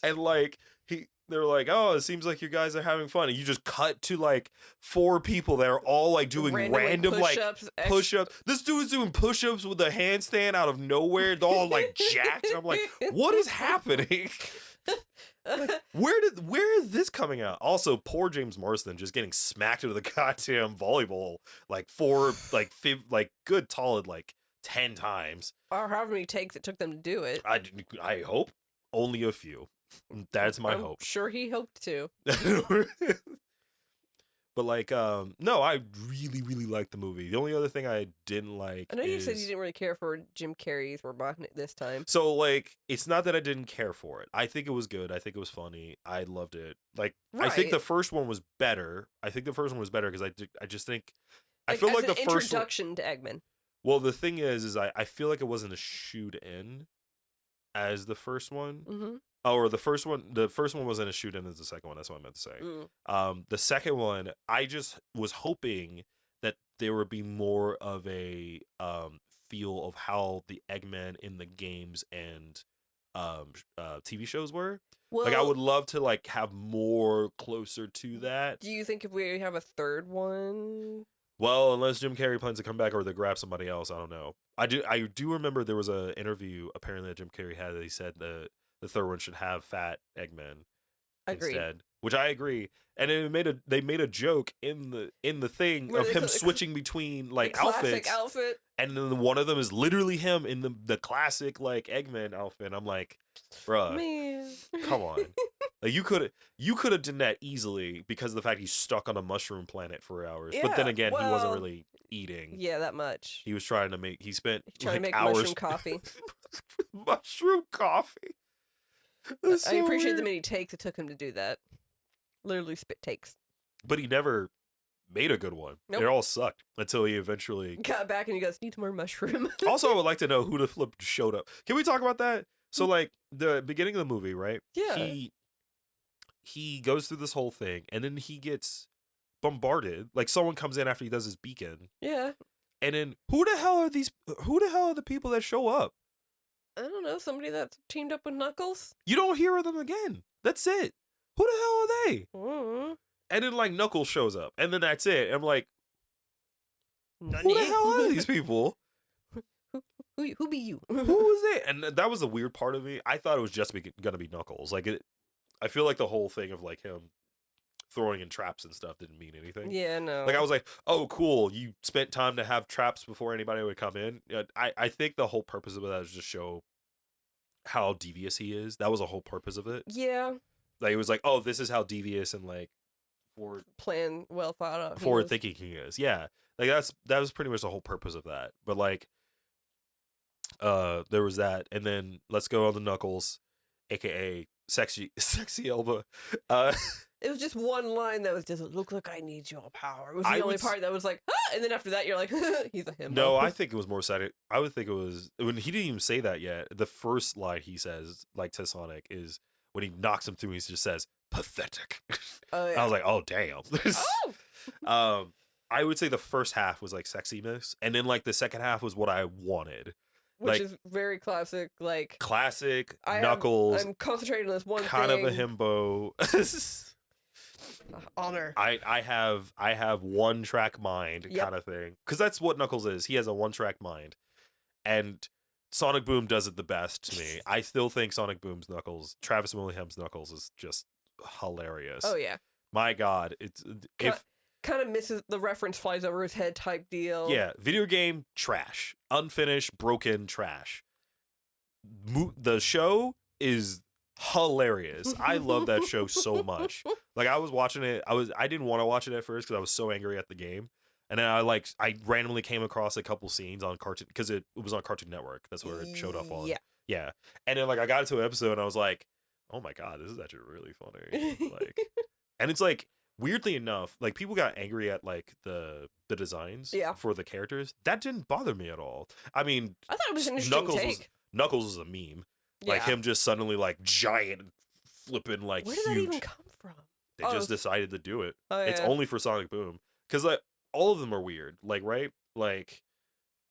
and like they're like, oh, it seems like you guys are having fun, and you just cut to like 4 people that are all like doing random push-ups. This dude's doing push-ups with a handstand out of nowhere. They're all like jacked. I'm like, what is happening? Like, where is this coming out? Also, poor James Marsden just getting smacked into the goddamn volleyball like good solid like 10 times. Or however many takes it took them to do it. I hope only a few. That's my hope. Sure, he hoped to. But like, no, I really, really liked the movie. The only other thing I didn't like. I know you said you didn't really care for Jim Carrey's Robotnik this time. So like, it's not that I didn't care for it. I think it was good. I think it was funny. I loved it. Like, right. I think the first one was better. Because I just think I feel like the first introduction to Eggman. Well, the thing is I feel like it wasn't as shoot in as the first one. Or the first one wasn't as shoot in as the second one. That's what I meant to say. The second one, I just was hoping that there would be more of a feel of how the Eggman in the games and TV shows were. Well, like I would love to like have more closer to that. Do you think if we have a third one? Well, unless Jim Carrey plans to come back or they grab somebody else, I don't know. I do remember there was an interview apparently that Jim Carrey had that he said the third one should have fat Eggman. Agreed. instead, which I agree. And they made a joke in the thing Where of they him switching between like classic outfits, outfit, and then one of them is literally him in the classic like Eggman outfit. I'm like, bruh, man. come on. Like you could have done that easily because of the fact he's stuck on a mushroom planet for hours. But then Yeah, again, he wasn't well, really eating. yeah, that much. He was trying to make. He spent He's trying to like make hours. mushroom coffee. Mushroom coffee. That's I so appreciate weird. the many takes it took him to do that. Literally spit takes. But he never made a good one. Nope. It all sucked until he eventually got back and he goes, need more mushroom. Also, I would like to know who the flip showed up. Can we talk about that? So, like the beginning of the movie, right? Yeah. He goes through this whole thing, and then he gets bombarded. Like someone comes in after he does his beacon. Yeah. And then who the hell are these? Who the hell are the people that show up? I don't know. Somebody that's teamed up with Knuckles. You don't hear of them again. That's it. Who the hell are they? Mm-hmm. And then like Knuckles shows up, and then that's it. I'm like, Nani? who the hell are these people? Who be you? Who is it? And that was the weird part of me. I thought it was just gonna be Knuckles. Like I feel like the whole thing of like him throwing in traps and stuff didn't mean anything. Yeah, no. Like I was like, oh, cool. You spent time to have traps before anybody would come in. I think the whole purpose of that is just show how devious he is. That was the whole purpose of it. Yeah. Like it was like, oh, this is how devious and like plan well thought out. Forward thinking he is. Yeah. Like that was pretty much the whole purpose of that. But like there was that, and then let's go on the Knuckles, aka sexy Elba. It was just one line that was, does it look like I need your power? It was the only part that was like, ah! And then after that, you're like, he's a himbo. No, I think it was more sad. I would think it was when he didn't even say that yet. The first line he says, like to Sonic, is when he knocks him through. He just says, "Pathetic." Oh, yeah. I was like, oh damn. Oh! I would say the first half was like sexiness, and then like the second half was what I wanted. Which is very classic, like classic Knuckles. I'm concentrating on this one kind thing. of a himbo. Honor. I have one track mind kind of thing, because that's what Knuckles is. He has a one track mind, and Sonic Boom does it the best to me. I still think Sonic Boom's Knuckles, Travis Willham's Knuckles, is just hilarious. Oh yeah. My God, it's kind of misses the reference, flies over his head type deal. Yeah, video game trash, unfinished, broken trash. The show is hilarious. I love that show so much. Like I was watching it, I didn't want to watch it at first because I was so angry at the game, and then I randomly came across a couple scenes on Cartoon, because it was on Cartoon Network. That's where it showed up on. Yeah, and then like I got into an episode and I was like, oh my God, this is actually really funny. Like, and it's like, weirdly enough, like people got angry at like the designs for the characters. That didn't bother me at all. I mean, I thought it was an interesting take. Knuckles was a meme. Like him just suddenly like giant flipping like Where huge. did that even come from? They just decided to do it. Oh, yeah. It's only for Sonic Boom, because like all of them are weird. Like right, like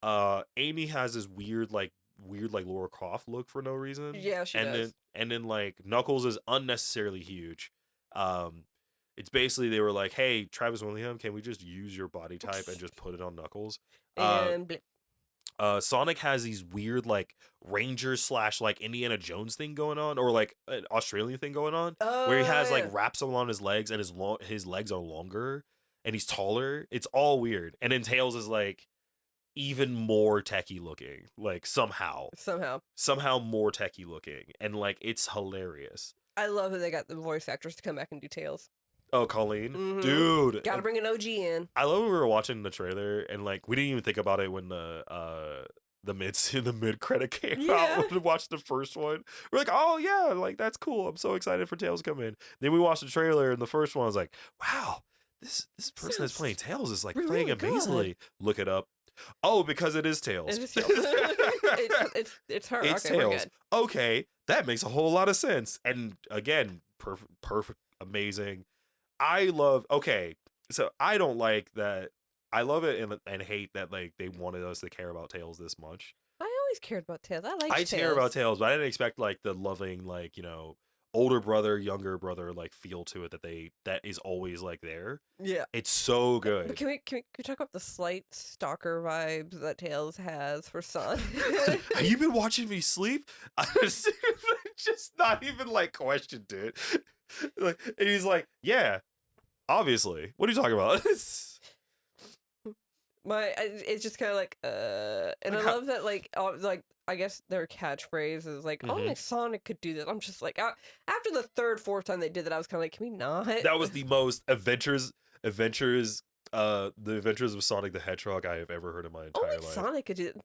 Amy has this weird like Laura Croft look for no reason. Yeah, she does. And then like Knuckles is unnecessarily huge. It's basically they were like, hey, Travis Willingham, can we just use your body type and just put it on Knuckles? And Sonic has these weird like Ranger / like Indiana Jones thing going on, or like an Australian thing going on, where he has like wraps along his legs, and his legs are longer and he's taller. It's all weird. And then Tails is like even more techie looking, like somehow more techie looking, and like it's hilarious. I love that they got the voice actors to come back and do Tails. Oh, Colleen, dude, gotta bring an OG in. I love when we were watching the trailer and like we didn't even think about it when the mid credit came out. We watched the first one. We're like, oh yeah, like that's cool. I'm so excited for Tails to come in. Then we watched the trailer and the first one, I was like, wow, this person that's playing Tails is like playing amazingly. Look it up. Oh, because it is Tails. It is Tails. it's her. It's okay, Tails. Okay, that makes a whole lot of sense. And again, perfect, amazing. Okay, so I don't like that. I love it and hate that like they wanted us to care about Tails this much. I always cared about Tails. I care about Tails, but I didn't expect like the loving, like, you know, older brother, younger brother like feel to it that is always like there. Yeah. It's so good. But can we talk about the slight stalker vibes that Tails has for Sonic? Have you been watching me sleep? I just not even like questioned it. Like, and he's like, yeah, obviously. What are you talking about? It's just kind of like, and like I love that, like I guess their catchphrase is like, only Sonic could do this. I'm just like, after the third, fourth time they did that, I was kind of like, can we not? That was the most adventures, the Adventures of Sonic the Hedgehog I have ever heard in my entire life. Sonic could do it.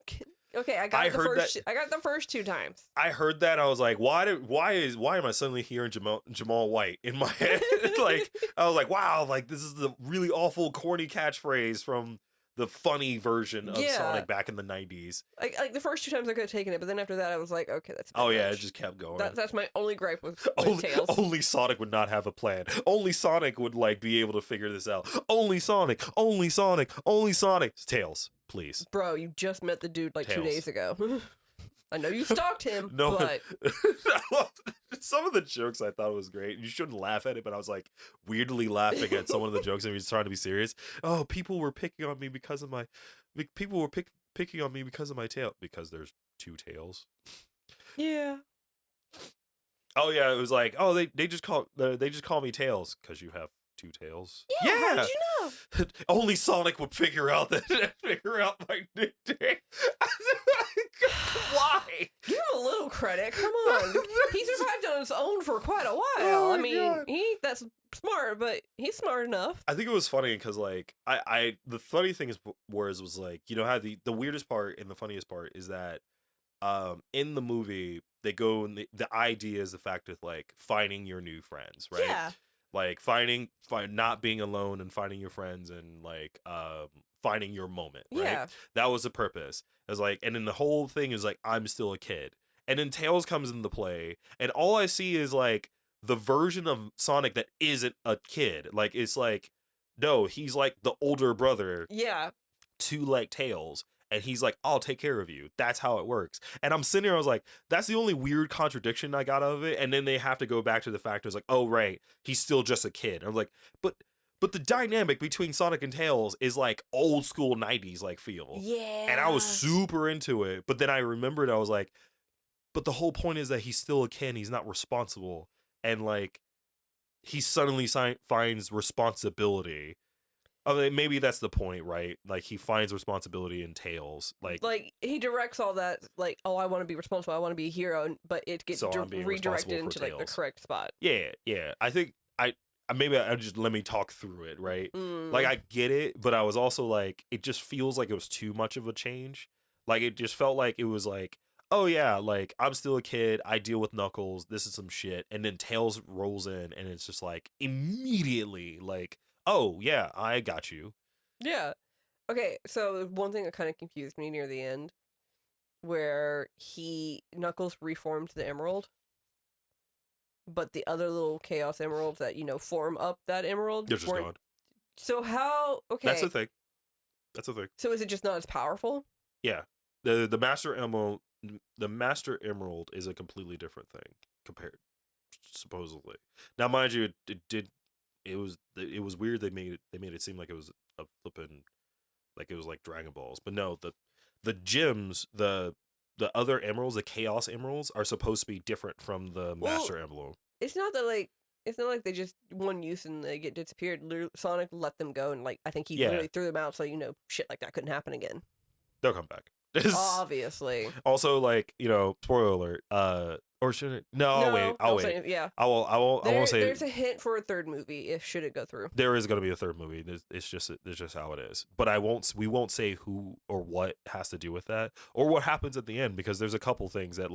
Okay, I got the first 2 times. I heard that, I was like, why am I suddenly hearing Jamal White in my head? Like, I was like, wow, like this is the really awful, corny catchphrase from the funny version of Sonic back in the 90s. Like the first 2 times I could have taken it, but then after that I was like, okay, that's much. Yeah, it just kept going. That's my only gripe with Tails. Only Sonic would not have a plan. Only Sonic would like be able to figure this out. Only Sonic. Only Sonic. Only Sonic. Tails, please. Bro, you just met the dude like Tails. 2 days ago. I know you stalked him, but some of the jokes I thought was great. You shouldn't laugh at it, but I was like weirdly laughing at some of the jokes and he was trying to be serious. Oh, people were picking on me because of my picking on me because of my tail. Because there's 2 tails. Yeah. Oh yeah, it was like, oh they just call me Tails because you have 2 tails. Yeah. How did you know? Only Sonic would figure out my nickname. Why? Give him a little credit. Come on. He survived on his own for quite a while. Oh, I mean, he ain't that smart, but he's smart enough. I think it was funny because like the funny thing was like, you know how the weirdest part and the funniest part is that in the movie they go and the idea is the fact of like finding your new friends, right? Yeah. Like not being alone and finding your friends and like finding your moment, right? Yeah. That was the purpose. It was like, and then the whole thing is like, I'm still a kid. And then Tails comes into play, and all I see is like the version of Sonic that isn't a kid. Like it's like, no, he's like the older brother. Yeah. To like Tails. And he's like, I'll take care of you. That's how it works. And I'm sitting there, I was like, that's the only weird contradiction I got out of it. And then they have to go back to the fact, it's like, oh, right, he's still just a kid. I'm like, but the dynamic between Sonic and Tails is like old school 90s like feel. Yeah. And I was super into it. But then I remembered, I was like, but the whole point is that he's still a kid. He's not responsible. And like, he suddenly finds responsibility. I mean, maybe that's the point, right? Like he finds responsibility in Tails, like he directs all that, like, oh, I want to be responsible, I want to be a hero, but it gets redirected into like the correct spot. Yeah. I think I just let me talk through it, right? Like I get it, but I was also like, it just feels like it was too much of a change. Like it just felt like it was like, oh yeah, like I'm still a kid, I deal with Knuckles, this is some shit, and then Tails rolls in, and it's just like immediately like, oh, yeah, I got you. Yeah. Okay, so one thing that kind of confused me near the end, where Knuckles reformed the emerald, but the other little Chaos Emeralds that, form up that emerald, they're just gone. So how, okay. That's the thing. So is it just not as powerful? Yeah. The Master Emerald is a completely different thing compared, supposedly. Now, mind you, it was weird. They made it seem like it was a flippin', like it was like Dragon Balls, but no, the gems, the other emeralds, the Chaos Emeralds, are supposed to be different from the Master Emerald. It's not like they just one use and they get disappeared. Sonic let them go, and like I think he literally threw them out, so shit like that couldn't happen again. They'll come back. Obviously. Also, like, spoiler alert. Or should it? No, wait. I'll wait. Yeah. I won't say. There's a hint for a third movie should it go through. There is going to be a third movie. It's just how it is. But we won't say who or what has to do with that or what happens at the end, because there's a couple things that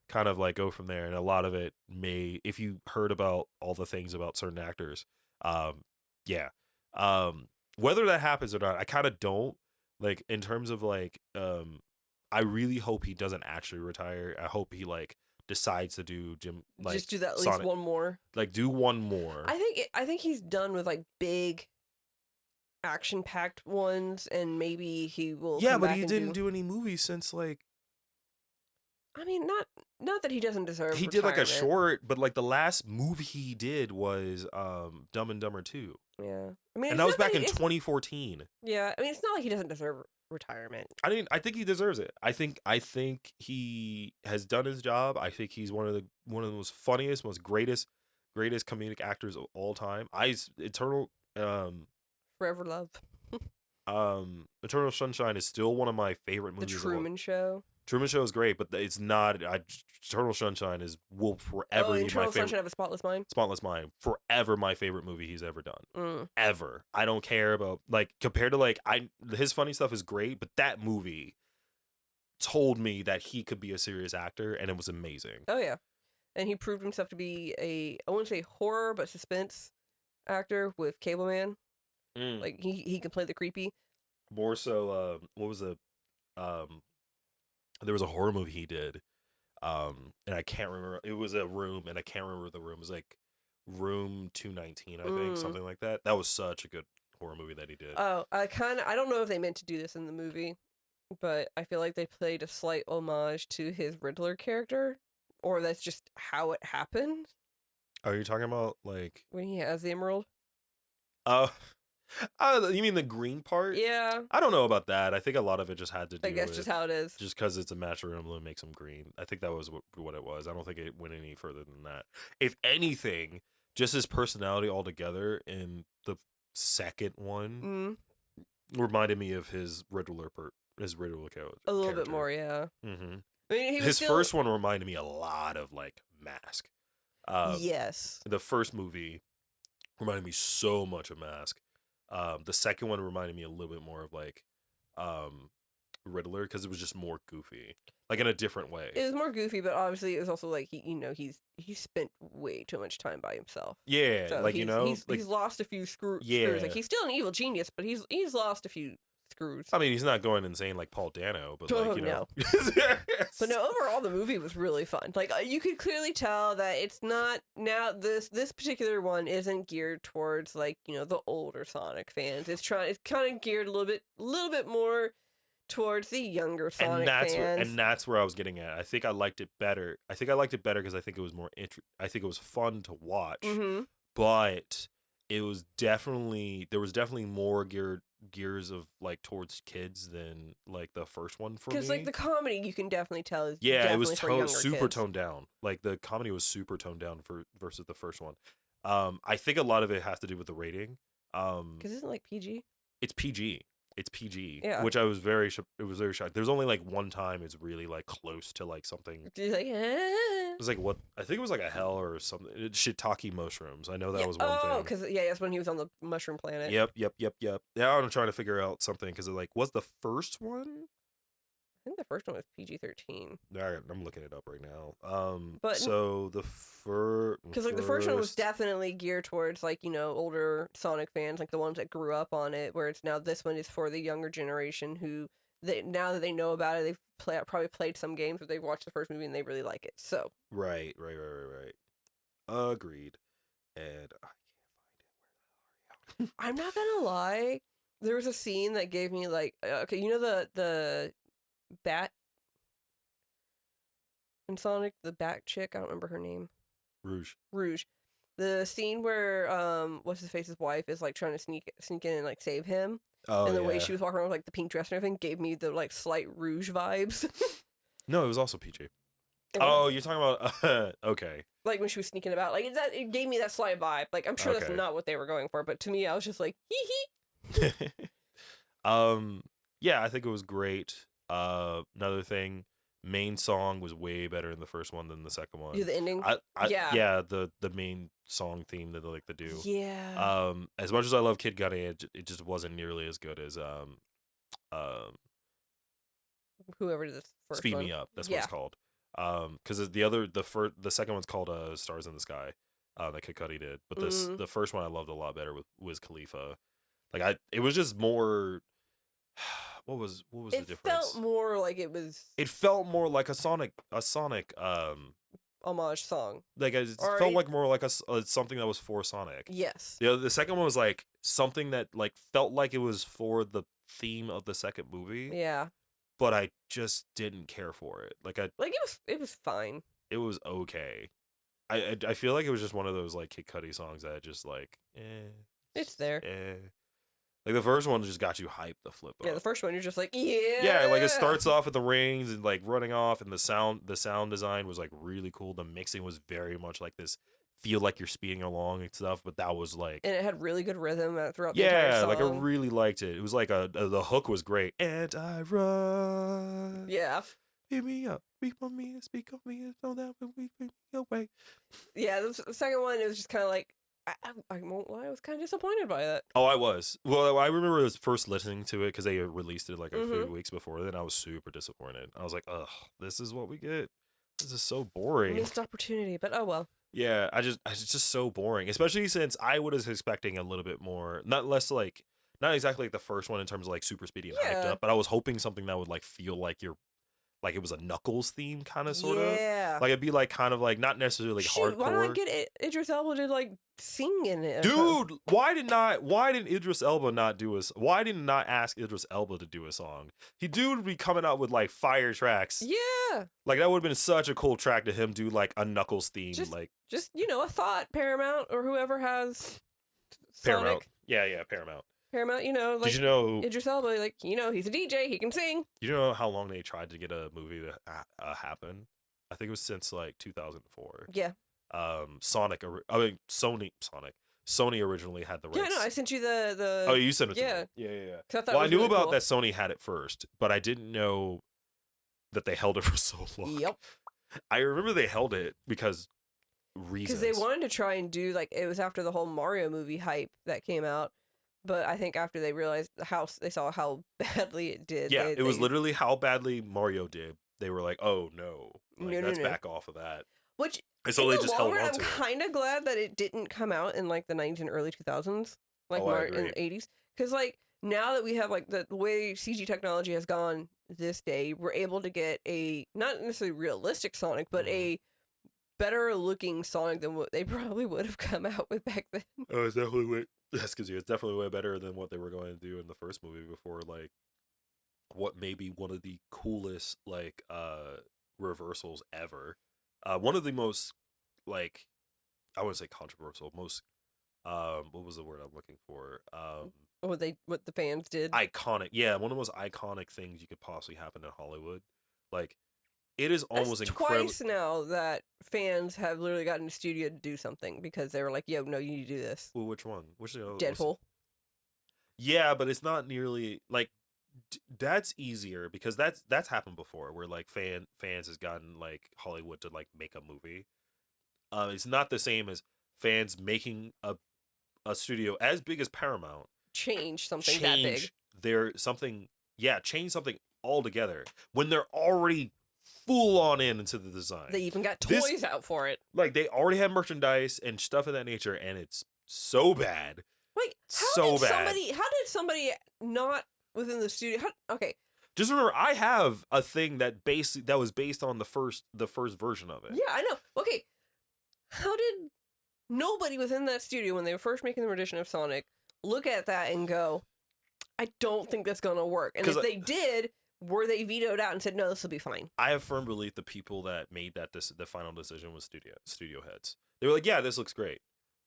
kind of like go from there, and a lot of it may, if you heard about all the things about certain actors, whether that happens or not, I kind of don't, like, in terms of like, I really hope he doesn't actually retire. I hope he decides to do just do that at Sonic, least one more. Like do one more. I think he's done with like big action packed ones, and maybe he will. Yeah, but he didn't do any movies since I mean, not that he doesn't deserve He did like a retirement. short, but like the last movie he did was Dumb and Dumber 2. Yeah. I mean, And that was back in 2014. Yeah, I mean, it's not like he doesn't deserve retirement. I think he deserves it. I think he has done his job. I think he's one of the most funniest, most greatest comedic actors of all time. Forever Love. Eternal Sunshine is still one of my favorite The movies. Truman Show. Truman Show is great, but it's not. Eternal Sunshine will forever be my favorite. Sunshine of a Spotless Mind. Spotless Mind, forever my favorite movie he's ever done. Mm. Ever. I don't care about like compared to like his funny stuff is great, but that movie told me that he could be a serious actor, and it was amazing. Oh yeah, and he proved himself to be I wouldn't say horror, but suspense actor with Cableman. Like he can play the creepy. More so, what was there was a horror movie he did, and I can't remember. It was a room, and I can't remember the room. It was like Room 219, I think, something like that. That was such a good horror movie that he did. Oh, I don't know if they meant to do this in the movie, but I feel like they played a slight homage to his Riddler character, or that's just how it happened. Are you talking about like when he has the emerald? You mean the green part? Yeah. I don't know about that. I think a lot of it just had to do with... just how it is. Just because it's a matching emblem makes him green. I think that was what it was. I don't think it went any further than that. If anything, just his personality altogether in the second one reminded me of his Riddler character. A little bit more, yeah. Mm-hmm. I mean, his first one reminded me a lot of, like, Mask. Yes. The first movie reminded me so much of Mask. The second one reminded me a little bit more of like Riddler because it was just more goofy, like in a different way. It was more goofy, but obviously it was also like he's spent way too much time by himself. Yeah, so like he's lost a few screws. Like he's still an evil genius, but he's lost a few screws. I mean, he's not going insane like Paul Dano, but like no. But no, overall the movie was really fun. Like you could clearly tell that it's not now this particular one isn't geared towards like the older Sonic fans. It's kind of geared a little bit more towards the younger Sonic fans. And that's where I was getting at. I think I liked it better. I think I liked it better because I think it was more I think it was fun to watch. Mm-hmm. But it was definitely more gears of like towards kids than like the first one for me. Because like the comedy you can definitely tell is it was super kids. toned down. Like the comedy was super toned down versus the first one. I think a lot of it has to do with the rating. Because isn't it like PG? It's PG. It's PG. Yeah. Which I was very shocked. There's only like one time it's really like close to like something. Like, It was like what I think it was like a hell or something. Shiitake mushrooms. I know that was one thing. Oh, because that's when he was on the mushroom planet. Yep. Yeah, I'm trying to figure out something because like was the first one? I think the first one was PG-13. I'm looking it up right now. But so the because like the first one was definitely geared towards like older Sonic fans, like the ones that grew up on it. Whereas now this one is for the younger generation who now that they know about it, they've probably played some games, but they've watched the first movie and they really like it. So right. Agreed. And I can't find it. Where the hell are you? I'm not gonna lie. There was a scene that gave me like okay, the bat in Sonic, the bat chick, I don't remember her name. Rouge. The scene where what's his face's wife is like trying to sneak in and like save him. Oh, and the way she was walking around with like the pink dress and everything gave me the like slight Rouge vibes. No, it was also PG. Oh, you're talking about okay. Like when she was sneaking about, like it gave me that slight vibe. Like I'm sure that's not what they were going for, but to me I was just like hee hee. Yeah, I think it was great. Another thing, main song was way better in the first one than the second one. Yeah, the ending. Yeah, the main song theme that they like to do. Yeah. As much as I love Kid Cudi, it just wasn't nearly as good as whoever did this first Speed one. Me Up. That's what it's called. Because the second one's called Stars in the Sky. That Kid Cudi did, but the first one I loved a lot better was Khalifa. Like it was just more. What was the difference? It felt more like it was. It felt more like a Sonic homage song. Like it felt like more like something that was for Sonic. Yes. The second one was like something that like felt like it was for the theme of the second movie. Yeah. but I just didn't care for it. Like it was fine. it was okay. I feel like it was just one of those like Kid Cudi songs that just like it's there. Like the first one just got you hyped the flip up. Yeah, the first one you're just like, yeah, like it starts off with the rings and like running off, and the sound design was like really cool. The mixing was very much like this, feel like you're speeding along and stuff, but that was like, and it had really good rhythm throughout the entire song. Like I really liked it. It was like the hook was great. And I run. Yeah. Beat me up, speak on me, so that when we bring me away. Yeah, the second one, it was just kind of like, I won't lie, I was kind of disappointed by that. Oh, I was. Well, I remember first listening to it because they released it like a few weeks before. Then I was super disappointed. I was like, ugh, this is what we get. This is so boring. Missed opportunity, but oh well. Yeah, it's just so boring. Especially since I was expecting a little bit more, not exactly like the first one in terms of like super speedy and hyped up, but I was hoping something that would like feel like like it was a Knuckles theme kind of sort of. Like it'd be like kind of like not necessarily hardcore. Why don't I get Idris Elba to like sing in it? Dude, why didn't Idris Elba not do why did not ask Idris Elba to do a song? Dude would be coming out with like fire tracks. Yeah. Like that would have been such a cool track to him do like a Knuckles theme. Just a thought, Paramount or whoever has Paramount. Yeah, Paramount. Paramount, like, did you know Idris Elba, like, he's a DJ, he can sing. You know how long they tried to get a movie to happen? I think it was since like 2004. Yeah. Sony originally had the rights. Yeah, no, I sent you the. Oh, you sent it to me. Yeah. Well, I knew about cool. That Sony had it first, but I didn't know that they held it for so long. Yep. I remember they held it because reasons. Because they wanted to try and do like, it was after the whole Mario movie hype that came out. But I think after they realized they saw how badly it did. Yeah, it was literally how badly Mario did. They were like, "Oh no, let's back off of that." Which, and so they just held on to it. I'm kind of glad that it didn't come out in like the 90s and early 2000s, like in the 80s, because like now that we have like the way CG technology has gone this day, we're able to get a not necessarily realistic Sonic, but a better looking Sonic than what they probably would have come out with back then. Oh, it's definitely it's definitely way better than what they were going to do in the first movie before, like what may be one of the coolest like reversals ever. One of the most like I wouldn't say controversial, most what was the word I'm looking for? What the fans did. Iconic. Yeah, one of the most iconic things you could possibly happen in Hollywood. Like it is almost incredible. Twice now that fans have literally gotten the studio to do something because they were like, "Yo, no, you need to do this." Well, which one? Deadpool. Yeah, but it's not nearly like that's easier because that's happened before where like fans has gotten like Hollywood to like make a movie. It's not the same as fans making a studio as big as Paramount change something that big. Change something altogether when they're already full on into the design. They even got toys out for it. Like they already have merchandise and stuff of that nature, and it's so bad. Wait, how did somebody not within the studio? Okay. Just remember, I have a thing that was based on the first version of it. Yeah, I know. Okay. How did nobody within that studio, when they were first making the rendition of Sonic, look at that and go, I don't think that's going to work? And if they did, were they vetoed out and said, no, this will be fine? I have firm belief the people that made the final decision was studio heads. They were like, yeah, this looks great.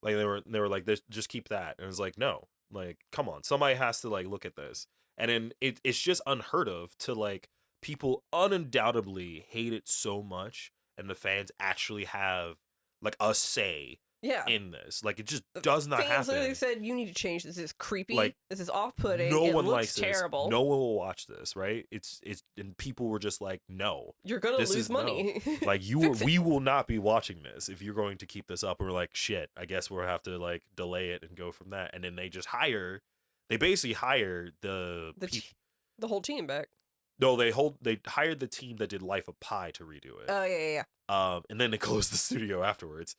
Like they were like, just keep that. And it was like, no, like, come on, somebody has to like look at this. And then it's just unheard of to like people undoubtedly hate it so much, and the fans actually have like a say in this. Like it just does not happen. Fans literally said, you need to change this. This is creepy. Like, this is off-putting. No one looks likes terrible. This. No one will watch this, right? It's and people were just like, no. You're gonna lose money. No. Like we will not be watching this if you're going to keep this up. And we're like, shit, I guess we'll have to like delay it and go from that. And then they basically hire the whole team back. No, they hired the team that did Life of Pi to redo it. Oh yeah. And then they closed the studio afterwards.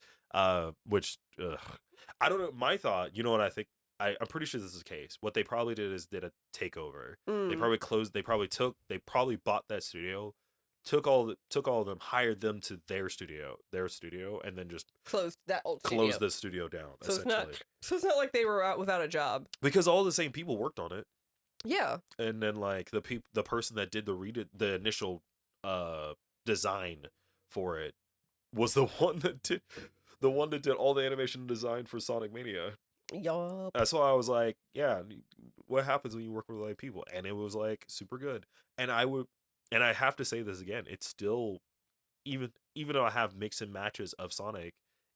Which I don't know. My thought, you know what I think? I'm pretty sure this is the case. What they probably did a takeover. They probably closed. They probably bought that studio, took all of them, hired them to their studio, and then just closed the studio down. So it's not like they were out without a job, because all the same people worked on it. Yeah. And then like the person that did the initial uh design for it was the one that did all the animation design for Sonic Mania. Yup. That's why I was like, yeah, what happens when you work with like people? And it was like super good. And I have to say this again, it's still, even though I have mix and matches of Sonic,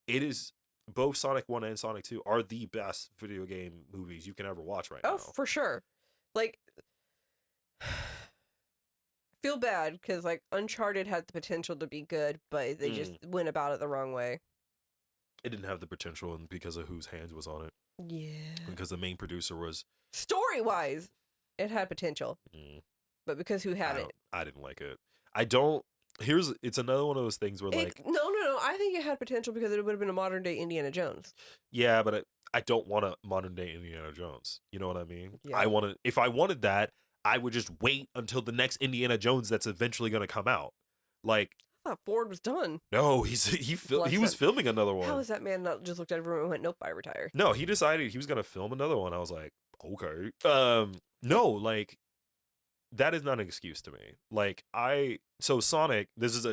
it is, both Sonic 1 and Sonic 2 are the best video game movies you can ever watch right Oh, now. for sure. Like, feel bad because like Uncharted had the potential to be good, but they just went about it the wrong way. It didn't have the potential, and because of whose hands was on it. Yeah. Because the main producer was, story-wise, it had potential. But because who had it? I didn't like it. It's another one of those things where like, no. I think it had potential because it would have been a modern day Indiana Jones. Yeah, but I don't want a modern day Indiana Jones. You know what I mean? Yeah. If I wanted that, I would just wait until the next Indiana Jones that's eventually going to come out. Like, I thought Ford was done. No, he was filming another one. How is that man not just looked at everyone and went, "Nope, I retire"? No, he decided he was going to film another one. I was like, okay. No, like, that is not an excuse to me. Like, so Sonic, this is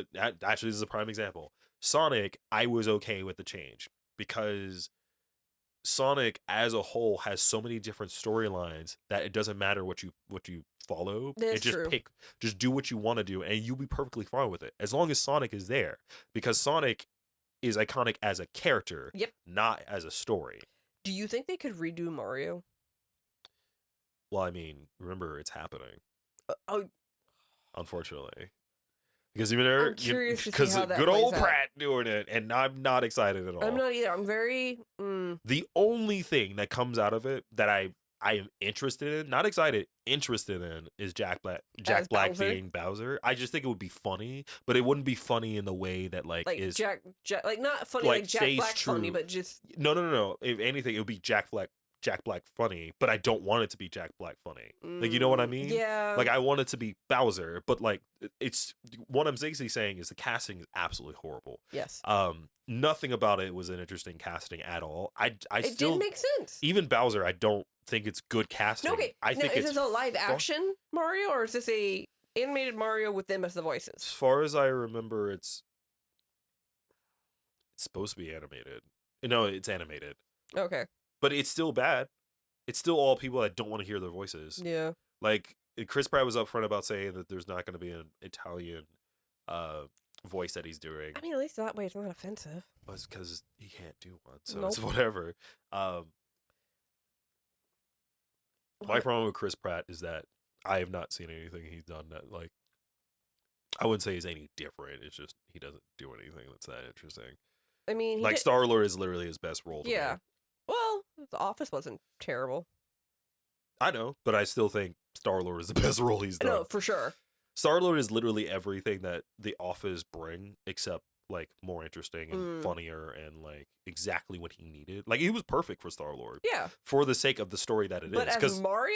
a prime example. Sonic, I was okay with the change because Sonic as a whole has so many different storylines that it doesn't matter what you follow. That's true. Just do what you want to do and you'll be perfectly fine with it as long as Sonic is there, because Sonic is iconic as a character, yep, not as a story. Do you think they could redo Mario? Well, I mean, remember, it's happening. Unfortunately. Because I'm curious to see how that good old out. Pratt doing it, and I'm not excited at all. I'm not either. I'm very. The only thing that comes out of it that I am interested in, not excited, interested in, is Jack Black Bowser? being Bowser. I just think it would be funny, but it wouldn't be funny in the way that like is Jack like not funny like Jack Black true. Funny, but just no. If anything, it would be Jack Black funny, but I don't want it to be Jack Black funny. Like, you know what I mean? Yeah. Like, I want it to be Bowser, but like, it's what I'm basically saying is the casting is absolutely horrible. Yes. Nothing about it was an interesting casting at all. It didn't make sense. Even Bowser, I don't think it's good casting. Okay. I think is this a live action Mario, or is this a animated Mario with them as the voices? As far as I remember, it's supposed to be animated. No, it's animated. Okay. But it's still bad. It's still all people that don't want to hear their voices. Yeah. Like, Chris Pratt was upfront about saying that there's not going to be an Italian voice that he's doing. I mean, at least that way it's not offensive. Well, it's because he can't do one, so it's whatever. My problem with Chris Pratt is that I have not seen anything he's done that, like, I wouldn't say he's any different. It's just he doesn't do anything that's that interesting. I mean, like Star-Lord is literally his best role. Yeah. Well, The Office wasn't terrible. I know, but I still think Star-Lord is the best role he's done. No, for sure. Star-Lord is literally everything that The Office bring, except like more interesting and funnier and like exactly what he needed. Like, he was perfect for Star-Lord. Yeah. For the sake of the story that it is. But as Mario?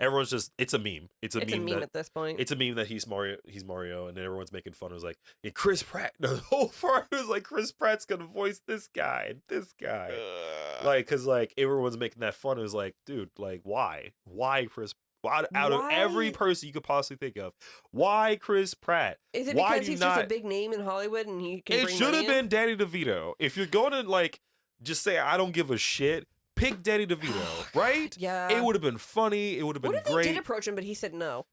Everyone's just, it's a meme. It's a meme at this point. It's a meme that he's Mario, and everyone's making fun of, like, and Chris Pratt. The whole part was like, Chris Pratt's gonna voice this guy and this guy. Like, cause like everyone's making that fun. It was like, dude, like, why Chris? Out of every person you could possibly think of, why Chris Pratt? Is it because he's just a big name in Hollywood and he can? It should have been Danny DeVito. If you're going to like just say I don't give a shit, pick Danny DeVito, right? Yeah, it would have been funny. It would have been great. What if they did approach him, but he said no?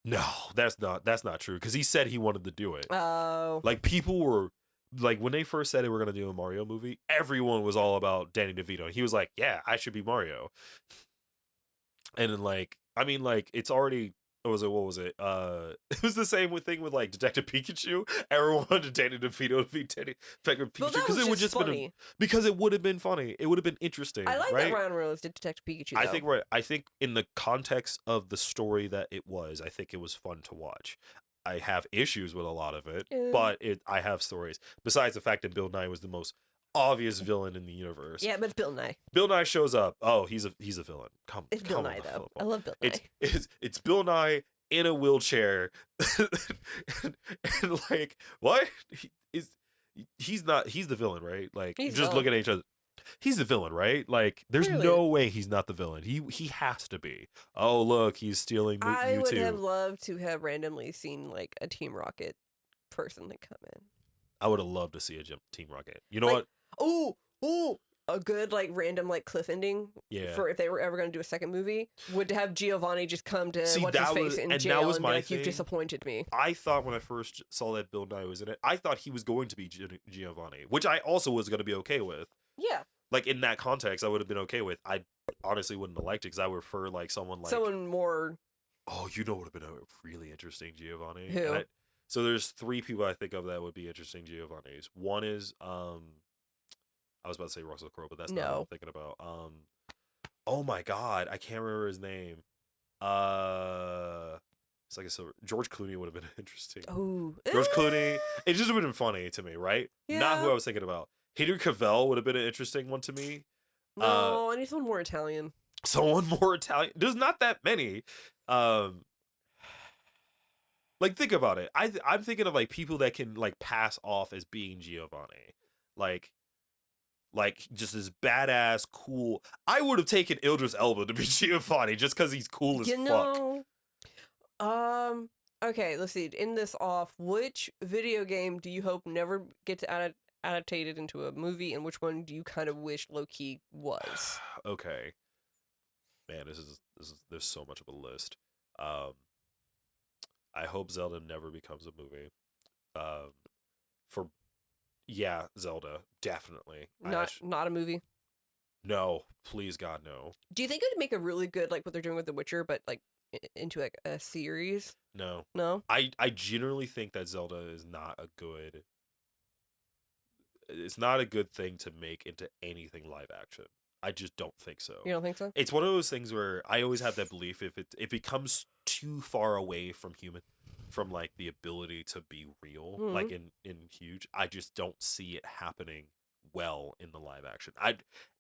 No, that's not true, because he said he wanted to do it. Oh, like, people were like, when they first said they were gonna do a Mario movie, everyone was all about Danny DeVito. He was like, yeah, I should be Mario. And then, like, I mean, like, it's already, what was it? It was the same thing with like Detective Pikachu. Everyone wanted Danny DeVito to be Detective Pikachu because it would just funny. Because it would have been funny. It would have been interesting. I like right? that Ryan Reynolds did Detective Pikachu. Though. I think in the context of the story that it was, I think it was fun to watch. I have issues with a lot of it, but I have stories. Besides the fact that Bill Nye was the most obvious villain in the universe. Yeah, but it's Bill Nye. Bill Nye shows up. Oh, he's a villain. It's Bill Nye though. I love Bill Nye. It's Bill Nye in a wheelchair, and like, what? He's the villain, right? Like, just looking at each other. He's the villain, right? Like, there's Clearly. no way he's not the villain. He has to be. Oh, look, he's stealing I would have Mewtwo. loved to have randomly seen like a Team Rocket person that come in. I would have loved to see a Team Rocket. You know Like, what? oh, a good like random like cliff ending Yeah. for if they were ever going to do a second movie would have Giovanni just come to See, what's his that face was, in and jail that was and be my like, "You've thing. disappointed me." I thought when I first saw that Bill Nye was in it, I thought he was going to be Giovanni, which I also was going to be okay with. Yeah. Like, in that context, I would have been okay with. I honestly wouldn't have liked it because I would prefer like someone like someone more. Oh, you know what would have been a really interesting Giovanni? Who? So there's three people I think of that would be interesting Giovannis. One is I was about to say Russell Crowe, but that's not what I'm No. thinking about. Oh my god, I can't remember his name. It's like a silver. George Clooney would have been interesting. Oh. George Clooney. It just would have been funny to me, right? Not who Yeah. I was thinking about. Henry Cavill would have been an interesting one to me. No, I need someone more Italian. Someone more Italian. There's not that many. Like, think about it. I'm thinking of like people that can like pass off as being Giovanni, like just this badass cool. I would have taken Idris Elba to be Giovanni just because he's cool as You fuck. know. Okay, let's see. In this off, which video game do you hope never gets adapted into a movie, and which one do you kind of wish low key was? Okay, man, this is there's so much of a list. I hope Zelda never becomes a movie. For Yeah, Zelda definitely. Not a movie. No, please God, no. Do you think it would make a really good like what they're doing with The Witcher, but like into like a series? No. No. I generally think that Zelda is not a good. It's not a good thing to make into anything live action. I just don't think so. You don't think so? It's one of those things where I always have that belief if it becomes too far away from like the ability to be real, like in huge, I just don't see it happening well in the live action.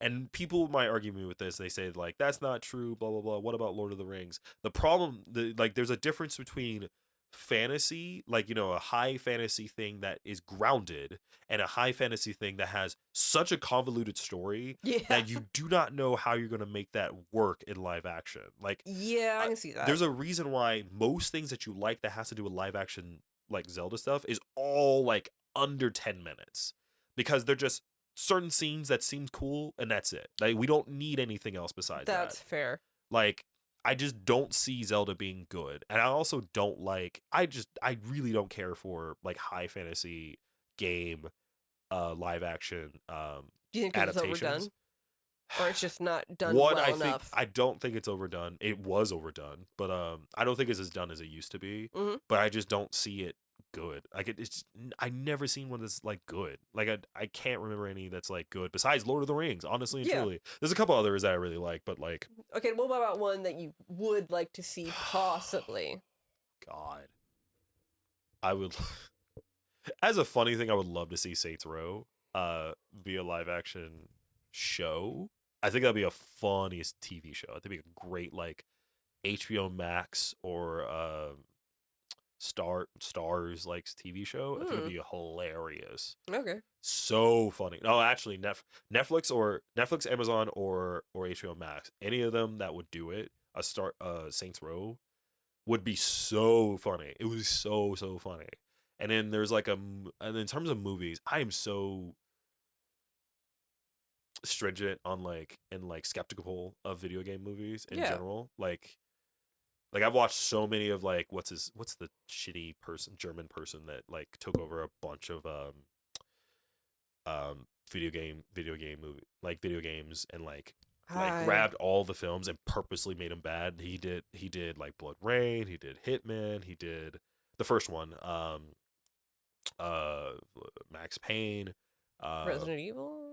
And people might argue me with this. They say like that's not true, blah blah blah. What about Lord of the Rings? The problem, like there's a difference between fantasy, like a high fantasy thing that is grounded and a high fantasy thing that has such a convoluted story that you do not know how you're going to make that work in live action. Like, yeah, I can see that. There's a reason why most things that you like that has to do with live action, like Zelda stuff, is all like under 10 minutes because they're just certain scenes that seem cool and that's it. Like, we don't need anything else besides that. That's fair. Like, I just don't see Zelda being good. And I also don't like I really don't care for like high fantasy game live action do you think adaptations. It's overdone? Or it's just not done well enough? I don't think it's overdone. It was overdone, but I don't think it's as done as it used to be. But I just don't see it good. Like it's I never seen one that's like good. Like I can't remember any that's like good besides Lord of the Rings, honestly and truly. There's a couple others that I really like, but like okay, what about one that you would like to see possibly? God. I would as a funny thing, I would love to see Saints Row be a live action show. I think that'd be a funniest TV show. I think it'd be a great like HBO Max or Stars like TV show. I think it'd be hilarious. Okay. So funny. No, actually, Netflix, Amazon, or HBO Max. Any of them that would do it. Saints Row would be so funny. It was so funny. And then there's like and in terms of movies, I am so stringent on like and like skeptical of video game movies in general. Like I've watched so many of like what's the shitty German person that like took over a bunch of video game movie like video games and like grabbed all the films and purposely made them bad. He did like Blood Rain, he did Hitman, he did the first one, Max Payne, Resident Evil.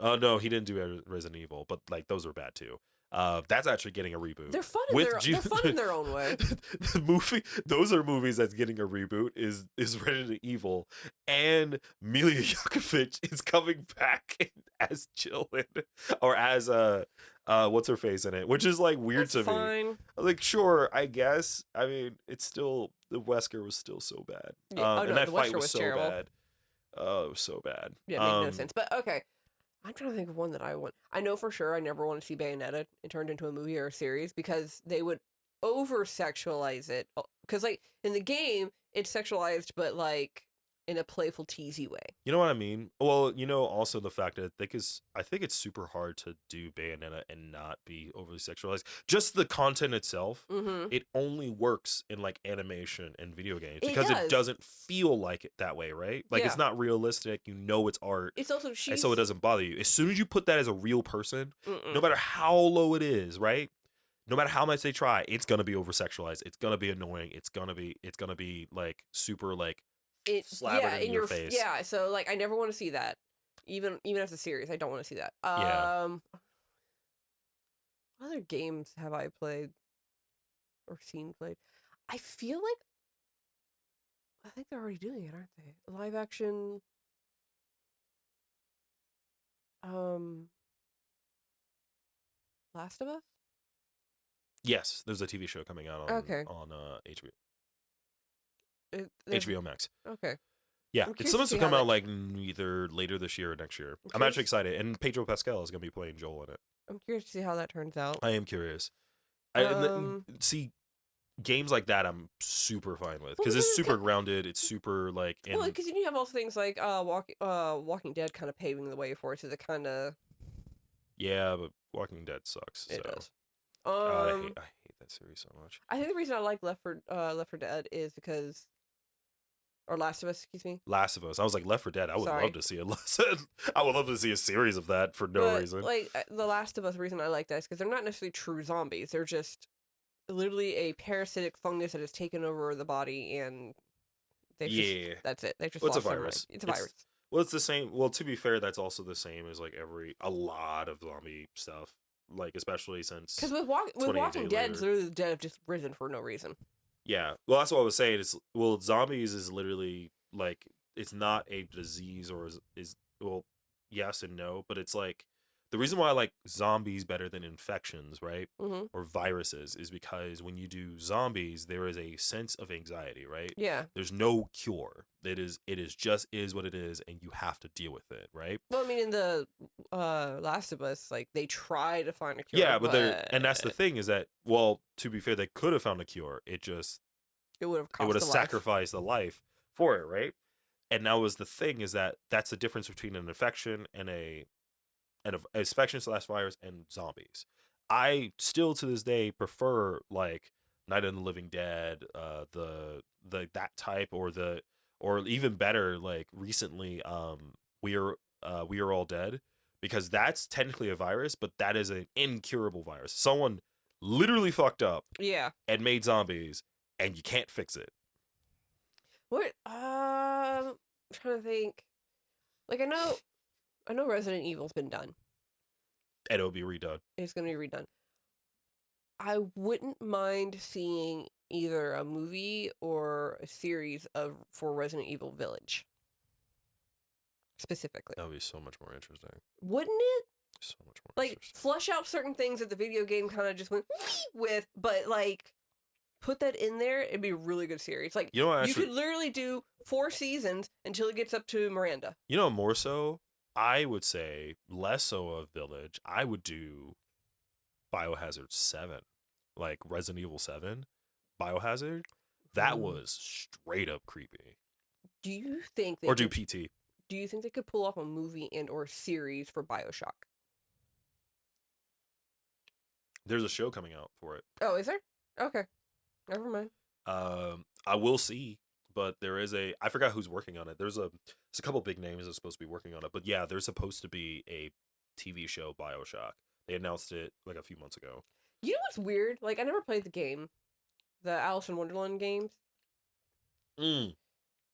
No, he didn't do Resident Evil, but like those are bad too. That's actually getting a reboot. They're fun in their own way. Those are movies that's getting a reboot is Resident Evil, and Mila Jovovich is coming back as Chillin or as what's her face in it, which is like weird that's to me. Like, sure, I guess. I mean, it's still the Wesker was still so bad. Yeah. And that fight was so terrible. bad. Oh, it was so bad. Yeah, it made no sense. But okay. I'm trying to think of one that I want. I know for sure I never want to see Bayonetta turned into a movie or a series because they would over sexualize it. Because like in the game, it's sexualized, but like in a playful, teasy way. You know what I mean? Well, also the fact that I think it's super hard to do Bayonetta and not be overly sexualized. Just the content itself, Mm-hmm. it only works in like animation and video games It because it does. doesn't feel like it that way, right? Like Yeah. it's not realistic. It's art, It's also and so it doesn't bother you. As soon as you put that as a real person, no matter how low it is, right? No matter how much they try, it's gonna be over sexualized. It's gonna be annoying. It's gonna be like super like slathered in your face. Yeah, so like I never want to see that. Even as a series, I don't want to see that. Yeah. What other games have I played or seen played? I feel like I think they're already doing it, aren't they? Live action Last of Us? Yes, there's a TV show coming out on Okay. HBO There's HBO Max. okay. Yeah, I'm it's curious supposed to to see how come out that like either later this year or next year. I'm curious- actually excited, and Pedro Pascal is gonna be playing Joel in it. I'm curious to see how that turns out. I am curious. See, games like that I'm super fine with because it's super grounded. It's super like well, because you have also things like Walking Dead kind of paving the way for it, so the kind of yeah, but Walking Dead sucks. it So. does. God, I hate that series so much. I think the reason I like Left 4 Dead is because, or Last of Us, excuse me. Last of Us. I was like Left 4 Dead. I would love to see a I would love to see a series of that for no reason. Like the Last of Us, reason I like that is because they're not necessarily true zombies. They're just literally a parasitic fungus that has taken over the body, and that's it. They just it's a lost their mind. virus. It's a virus. Well, it's the same. Well, to be fair, that's also the same as like a lot of zombie stuff. Like especially since because with Walking Dead, literally the dead have just risen for no reason. Yeah, well, that's what I was saying. Zombies is literally like it's not a disease or is well, yes and no, but it's like the reason why I like zombies better than infections, right? Mm-hmm. Or viruses is because when you do zombies, there is a sense of anxiety, right? Yeah. There's no cure. It is just is what it is, and you have to deal with it, right? Well, I mean, in the Last of Us, like they try to find a cure. Yeah, but and that's the thing is that well, to be fair, they could have found a cure. It would have sacrificed the life for it, right? And that was the thing is that that's the difference between an infection and an infection / virus and zombies. I still to this day prefer like Night of the Living Dead, that type or even better like recently we are all dead because that's technically a virus, but that is an incurable virus. Someone literally fucked up, and made zombies, and you can't fix it. What? I'm trying to think. Like I know Resident Evil's been done. And it'll be redone. It's gonna be redone. I wouldn't mind seeing either a movie or a series for Resident Evil Village. Specifically. That would be so much more interesting. Wouldn't it? So much more like interesting. Flush out certain things that the video game kind of just went with, but like put that in there, it'd be a really good series. Like you could literally do 4 seasons until it gets up to Miranda. More so, I would say less so of Village. I would do Biohazard 7, like Resident Evil 7, Biohazard. That was straight up creepy. Do you think or do PT? Do you think they could pull off a movie and or series for BioShock? There's a show coming out for it. Oh, is there? Okay. Never mind. I will see, but there is I forgot who's working on it. There's a couple big names that's supposed to be working on it, but yeah, there's supposed to be a TV show BioShock. They announced it like a few months ago. You know what's weird? Like I never played the game, the Alice in Wonderland games.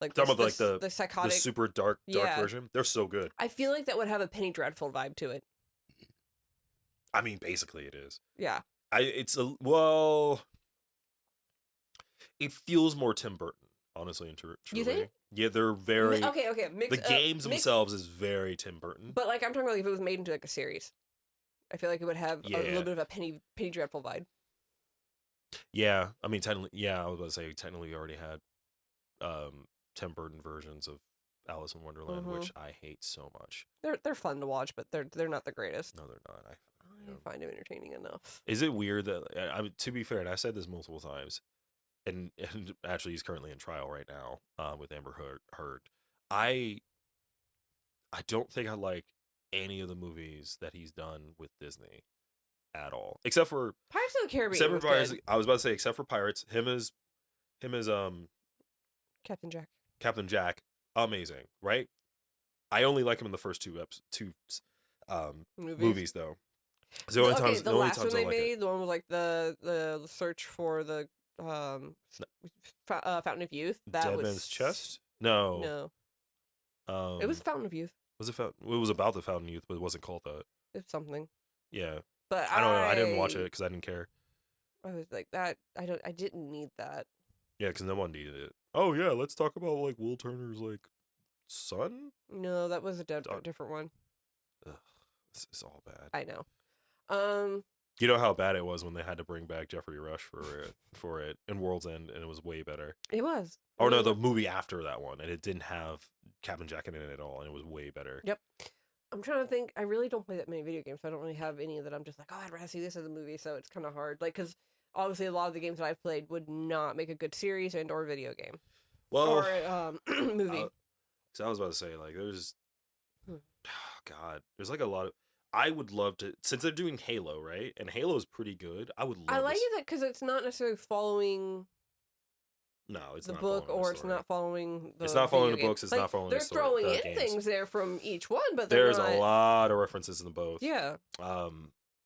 Like talking about like the psychotic, the super dark version. They're so good. I feel like that would have a Penny Dreadful vibe to it. I mean, basically it is. Yeah. It feels more Tim Burton, honestly and truly. You think? Yeah, they're very okay. The games themselves is very Tim Burton. But like I'm talking about if it was made into like a series, I feel like it would have a little bit of a Penny Dreadful vibe. Yeah, I mean technically, I was about to say technically we already had Tim Burton versions of Alice in Wonderland, which I hate so much. They're fun to watch, but they're not the greatest. No, they're not. I find them entertaining enough. Is it weird that I mean, to be fair, and I said this multiple times, and actually he's currently in trial right now with Amber Heard. I don't think I like any of the movies that he's done with Disney at all, except for Pirates of the Caribbean. Was good. I was about to say except for Pirates, him as Captain Jack, amazing, right? I only like him in the first two movies though. The last one they made, the one with like the search for the Fountain of Youth. That Dead was Man's Chest. No. It was Fountain of Youth. Was it It was about the Fountain of Youth, but it wasn't called that. It's something. Yeah. But I don't know. I didn't watch it because I didn't care. I was like that. I didn't need that. Yeah, because no one needed it. Oh yeah, let's talk about like Will Turner's like son. No, that was a different one. Ugh, this is all bad. I know. You know how bad it was when they had to bring back Jeffrey Rush for it in World's End, and it was way better. It was. Oh no, the movie after that one, and it didn't have Captain Jack in it at all, and it was way better. Yep. I'm trying to think. I really don't play that many video games, so I don't really have any that I'm just like, oh, I'd rather see this as a movie. So it's kind of hard, like, because obviously a lot of the games that I've played would not make a good series and or video game. Well, or movie. So I was about to say, like, there's, God, there's like a lot of. I would love to, since they're doing Halo, right? And Halo's pretty good. I would love. I like it because it's not necessarily following. No, it's the not book, or it's not following the. It's not following the game. books. It's like, not following the story. They're throwing in things there from each one, but there's a lot of references in the both. Yeah.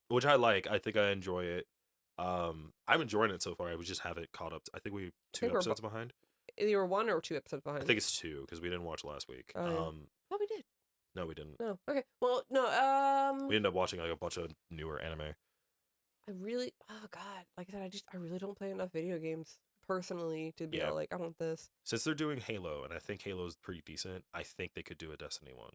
Which I like. I think I enjoy it. I'm enjoying it so far. I just haven't caught up. I think we 2 episodes behind. You were 1 or 2 episodes behind. I think it's 2 because we didn't watch last week. Oh, yeah. We did. No, we didn't. No. Okay. Well, no. We ended up watching like a bunch of newer anime. Oh God, like I said, I really don't play enough video games personally to be like, I want this. Since they're doing Halo, and I think Halo's pretty decent, I think they could do a Destiny one.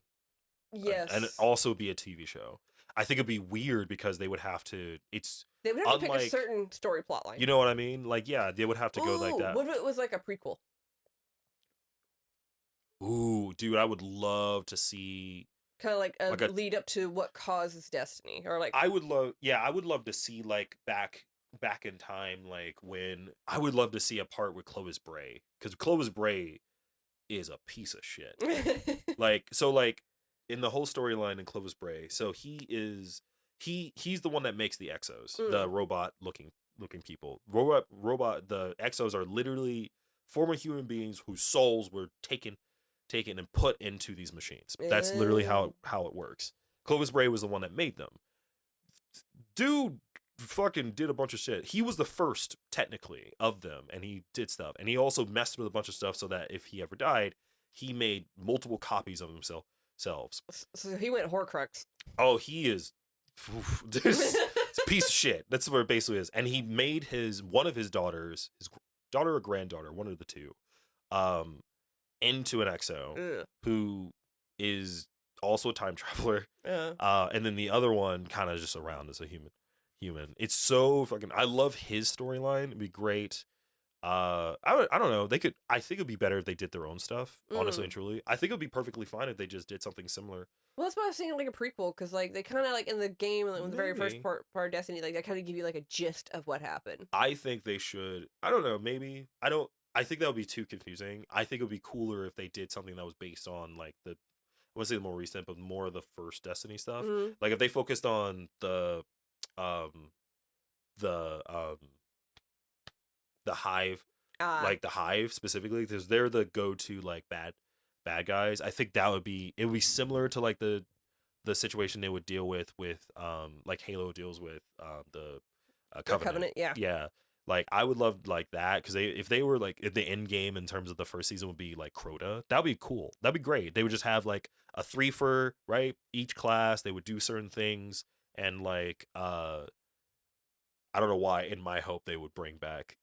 Yes. And also be a TV show. I think it'd be weird because they would have to. They would have to pick a certain story plotline. You know what I mean? Like, yeah, they would have to go like that. What if it was like a prequel? Ooh, dude, I would love to see kind of like a lead up to what causes Destiny, or like I would love to see like back in time, like when I would love to see a part with Clovis Bray, because Clovis Bray is a piece of shit. like in the whole storyline in Clovis Bray, so he's the one that makes the Exos, the robot looking people. The Exos are literally former human beings whose souls were taken and put into these machines. That's literally how it works. Clovis Bray was the one that made them. Dude fucking did a bunch of shit. He was the first, technically, of them, and he did stuff. And he also messed with a bunch of stuff so that if he ever died, he made multiple copies of himself. So he went Horcrux. Oh, he is this a piece of shit. That's what it basically is. And he made one of his daughters, his daughter or granddaughter, one of the two, into an Exo who is also a time traveler. And then the other one kind of just around as a human. It's so fucking. I love his storyline. It'd be great. I don't know. I think it'd be better if they did their own stuff. Honestly and truly, I think it'd be perfectly fine if they just did something similar. Well, that's why I was thinking like a prequel, because like they kind of like in the game, like, in the very first part of Destiny, like they kind of give you like a gist of what happened. I think they should. I don't know. Maybe I don't. I think that would be too confusing. I think it would be cooler if they did something that was based on like I wouldn't say the more recent, but more of the first Destiny stuff. Like if they focused on the Hive, like the Hive specifically, because they're the go-to like bad guys. I think it would be similar to like the situation they would deal with like Halo deals with the Covenant. Yeah. Like I would love like that, because if they were like the end game in terms of the first season would be like Crota, that'd be cool. That'd be great. They would just have like a 3-for, right? Each class they would do certain things, and like I don't know why. In my hope they would bring back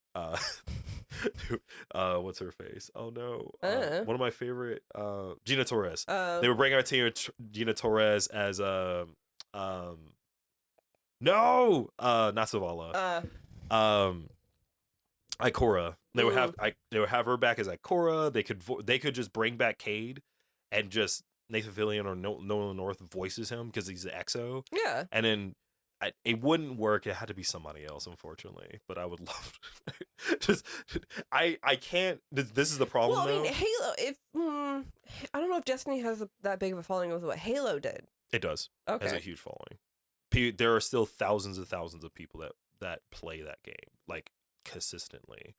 what's her face? Oh no, one of my favorite Gina Torres. They would bring out Gina Torres as no, not Zavala. Ikora. They would have her back as Ikora. They could just bring back Cade and just Nathan Fillion or Nolan North voices him because he's the EXO. Yeah. And then it wouldn't work. It had to be somebody else, unfortunately. But I would love just I can't. This is the problem. Well, I mean, though. Halo. If I don't know if Destiny has that big of a following with what Halo did. It does. Okay. It has a huge following. There are still thousands and thousands of people that play that game like consistently.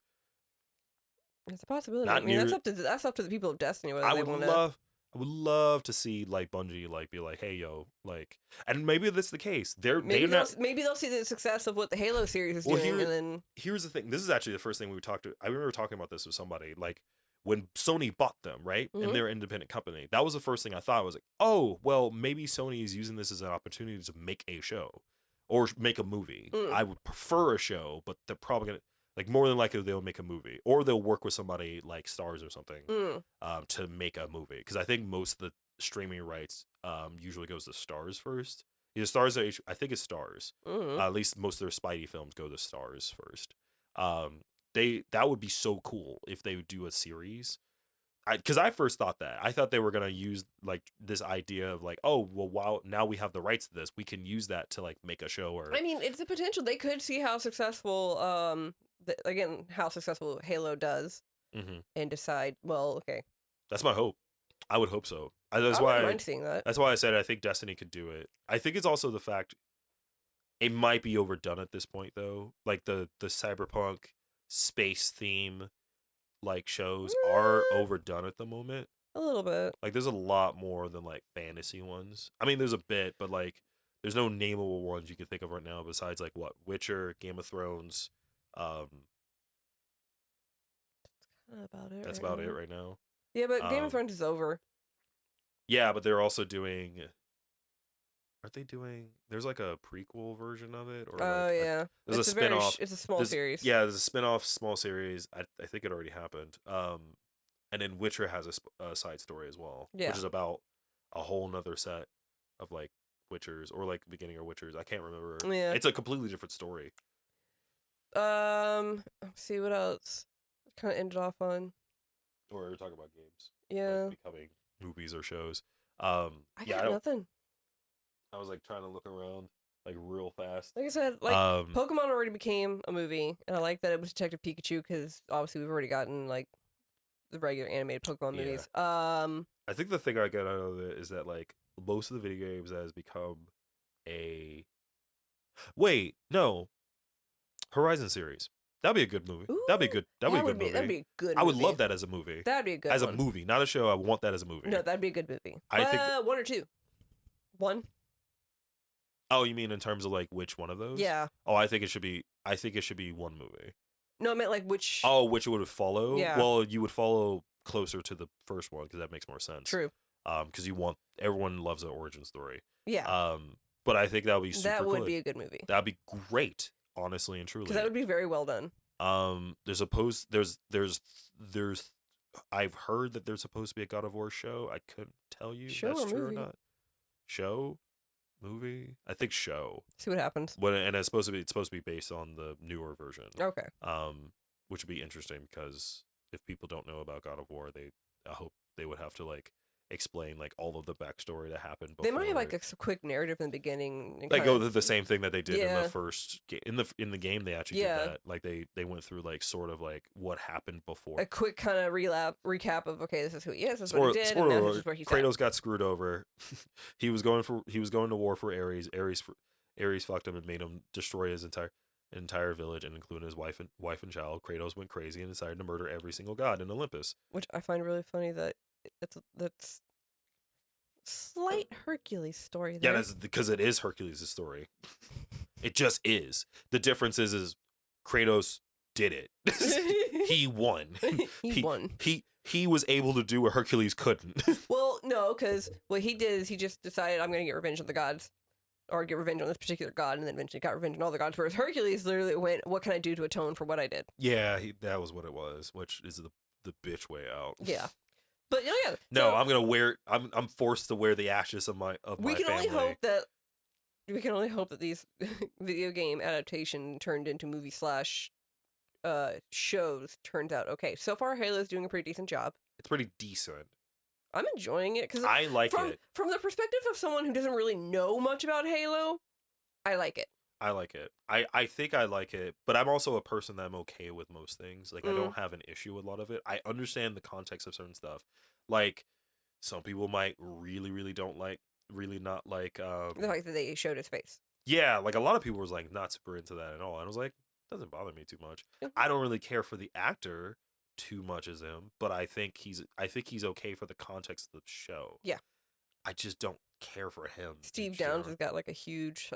It's a possibility. Not I mean, near, that's up to the people of Destiny whether they want to. I would love to see like Bungie like be like, hey yo, like, and maybe that's the case. Maybe they'll see the success of what the Halo series is doing, and then here's the thing. This is actually the first thing we talked to. I remember talking about this with somebody like when Sony bought them, right, and they're an independent company. That was the first thing I thought. I was like, oh well, maybe Sony is using this as an opportunity to make a show or make a movie. I would prefer a show, but they're probably gonna. Like, more than likely, they'll make a movie. Or they'll work with somebody like Starz or something to make a movie. Because I think most of the streaming rights usually goes to Starz first. Either Starz or I think it's Starz. At least most of their Spidey films go to Starz first. That would be so cool if they would do a series. Because I first thought that. I thought they were going to use, like, this idea of, like, oh, well, wow, now we have the rights to this. We can use that to, like, make a show or... I mean, it's a potential. They could see how successful... how successful Halo does, and decide. Well, okay, that's my hope. I would hope so. I wouldn't mind seeing that. That's why I said I think Destiny could do it. I think it's also the fact it might be overdone at this point, though. Like the cyberpunk space theme, like shows are overdone at the moment. A little bit. Like there's a lot more than like fantasy ones. I mean, there's a bit, but like there's no nameable ones you can think of right now besides like what Witcher, Game of Thrones. That's about it right now. Yeah, but Game of Thrones is over. Yeah, but they're also doing. Aren't they doing? There's like a prequel version of it, or yeah, there's a spinoff. It's a small series. Yeah, there's a spinoff small series. I think it already happened. And then Witcher has a side story as well, which is about a whole nother set of like Witchers or like beginning of Witchers. I can't remember. Yeah, it's a completely different story. Let's see what else. Kind of ended off on. Or we're talking about games. Yeah. Like becoming movies or shows. I got nothing. I was like trying to look around like real fast. Like I said, like Pokemon already became a movie, and I like that it was Detective Pikachu because obviously we've already gotten like the regular animated Pokemon movies. I think the thing I got out of it is that like most of the video games has become a. Wait, no. Horizon series. That'd be a good movie. Ooh, that'd be good. That'd be a good movie. That'd be a good movie. I would love that as a movie. That'd be a good as a movie, not a show. I want that as a movie. No, that'd be a good movie. I think one or two. One. Oh, you mean in terms of like which one of those? Yeah. Oh, I think it should be one movie. No, I meant like which. Oh, which would follow? Yeah. Well, you would follow closer to the first one because that makes more sense. True. Because everyone loves an origin story. Yeah. But I think that would be super. That would be a good movie. That'd be great, honestly and truly. Because that would be very well done. There's I've heard that there's supposed to be a God of War show. I couldn't tell you if that's true or not. Show, movie. I think show. See what happens. And it's supposed to be based on the newer version. Okay. Which would be interesting because if people don't know about God of War, I hope they would have to like explain like all of the backstory that happened before. They might have like a quick narrative in the beginning. Like the same thing that they did in the first in the game. They actually did that. Like they went through like sort of like what happened before. A quick kind of recap of okay, this is who he is. This is what he did. And now this is where he's Kratos got screwed over. he was going to war for Ares. Ares fucked him and made him destroy his entire village and including his wife and child. Kratos went crazy and decided to murder every single god in Olympus. Which I find really funny that that's slight Hercules story there. Yeah, that's because it is Hercules' story. It just is. The difference is Kratos did it. He won. He won. He was able to do what Hercules couldn't. Well, no, because what he did is he just decided I'm going to get revenge on the gods. Or get revenge on this particular god, and then eventually got revenge on all the gods. Whereas Hercules literally went, what can I do to atone for what I did? Yeah, that was what it was, which is the bitch way out. Yeah. But yeah. No, I'm gonna wear. I'm forced to wear the ashes of my we can family. We can only hope that these video game adaptation turned into movie / shows turns out okay. So far, Halo's doing a pretty decent job. It's pretty decent. I'm enjoying it because I like it. From the perspective of someone who doesn't really know much about Halo, I like it. I like it. I think I like it, but I'm also a person that I'm okay with most things. Like I don't have an issue with a lot of it. I understand the context of certain stuff. Like some people might really don't like really not like The fact that they showed his face. yeah, like a lot of people was like not super into that at all. And I was like, doesn't bother me too much. I don't really care for the actor too much as him, but I think he's okay for the context of the show. Yeah. I just don't care for him. Steve Downs has got like a huge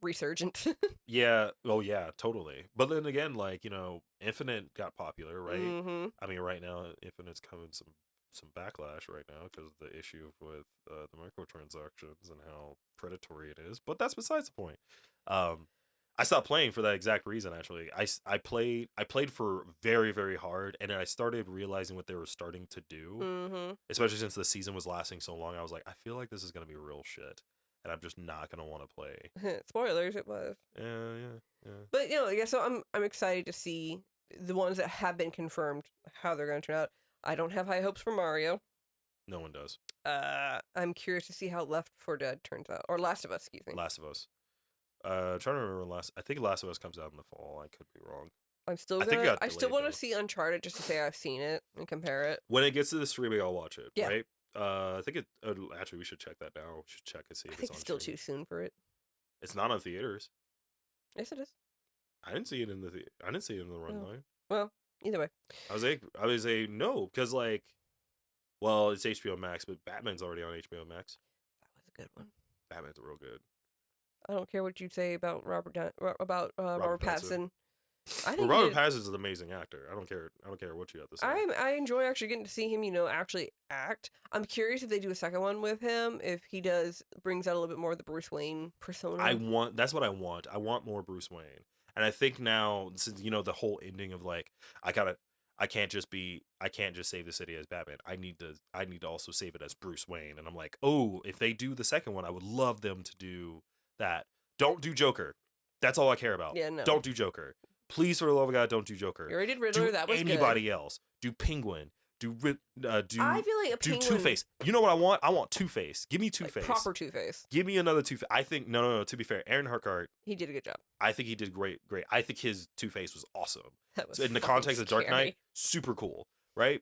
resurgent. Yeah. Oh yeah, totally. But then again, like, Infinite got popular, right? Mm-hmm. I mean, right now Infinite's coming some backlash right now because of the issue with the microtransactions and how predatory it is. But that's besides the point. I stopped playing for that exact reason. Actually, I played for very hard, and then I started realizing what they were starting to do, especially since the season was lasting so long. I was like, I feel like this is gonna be real shit, and I'm just not gonna want to play. Spoilers, it was. Yeah. But yeah. So I'm excited to see the ones that have been confirmed how they're going to turn out. I don't have high hopes for Mario. No one does. I'm curious to see how Left 4 Dead turns out, or Last of Us, excuse me. Last of Us. Trying to remember I think Last of Us comes out in the fall. I could be wrong. I still want to see Uncharted just to say I've seen it and compare it. When it gets to the streaming, I'll watch it. Yeah. Right. I think it. Actually, we should check that now. We should check and see if it's on. Still too soon for it. It's not on theaters. Yes, it is. I didn't see it in the I didn't see it in the run line. Well, either way. I was a no because well, it's HBO Max, but Batman's already on HBO Max. That was a good one. Batman's real good. I don't care what you say about Robert Pattinson. Robert Pattinson's an amazing actor. I don't care what you have to say. I enjoy actually getting to see him, actually act. I'm curious if they do a second one with him, if he brings out a little bit more of the Bruce Wayne persona. That's what I want. I want more Bruce Wayne. And I think now, since the whole ending of I can't just save the city as Batman. I need to also save it as Bruce Wayne. And I'm like, oh, if they do the second one, I would love them to do that. Don't do Joker. That's all I care about. Yeah, no. Don't do Joker. Please, for the love of God, don't do Joker. You already did Riddler. That was anybody good. else. Do Penguin. Do I feel like do Two-Face. You know what I want? I want Two-Face. Give me Two-Face. Proper Two-Face. Give me another Two-Face. I think no. To be fair, Aaron Harkart. He did a good job. I think he did great. I think his Two-Face was awesome. That was in the context of Dark Knight, super cool, right?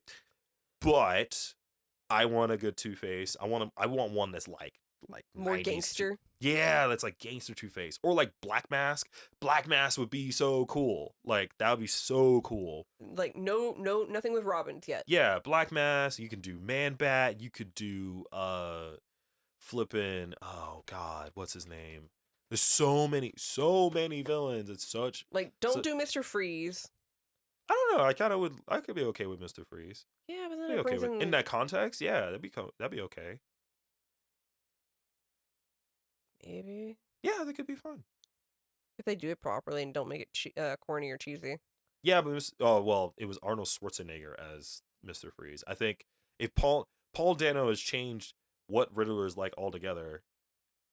But I want a good Two-Face. I want one that's like more gangster. Yeah, that's like gangster Two-Face, or like Black Mask. Black Mask would be so cool. Like that would be so cool. Like nothing with Robins yet. Yeah, Black Mask. You can do Man Bat. You could do flipping. Oh God, what's his name? There's so many villains. It's such don't do Mr. Freeze. I don't know. I could be okay with Mr. Freeze. Yeah, but then in that context, yeah, that'd be okay. Maybe. Yeah, that could be fun if they do it properly and don't make it corny or cheesy. Yeah, but it was Arnold Schwarzenegger as Mr. Freeze. I think if Paul Dano has changed what Riddler is like altogether.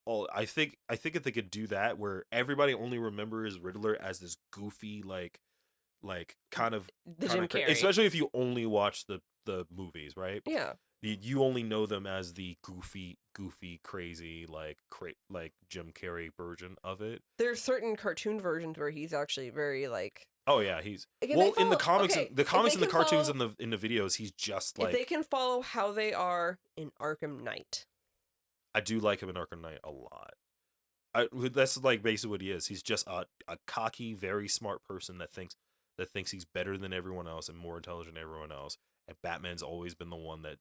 I think if they could do that, where everybody only remembers Riddler as this goofy kind of Jim Carrey, especially if you only watch the movies, right? Yeah. You only know them as the goofy, crazy, like Jim Carrey version of it. There's certain cartoon versions where he's actually very like. Oh yeah, in the comics, and the cartoons and in the videos, he's just like. If they can follow how they are in Arkham Knight. I do like him in Arkham Knight a lot. That's like basically what he is. He's just a cocky, very smart person that thinks he's better than everyone else and more intelligent than everyone else. And Batman's always been the one that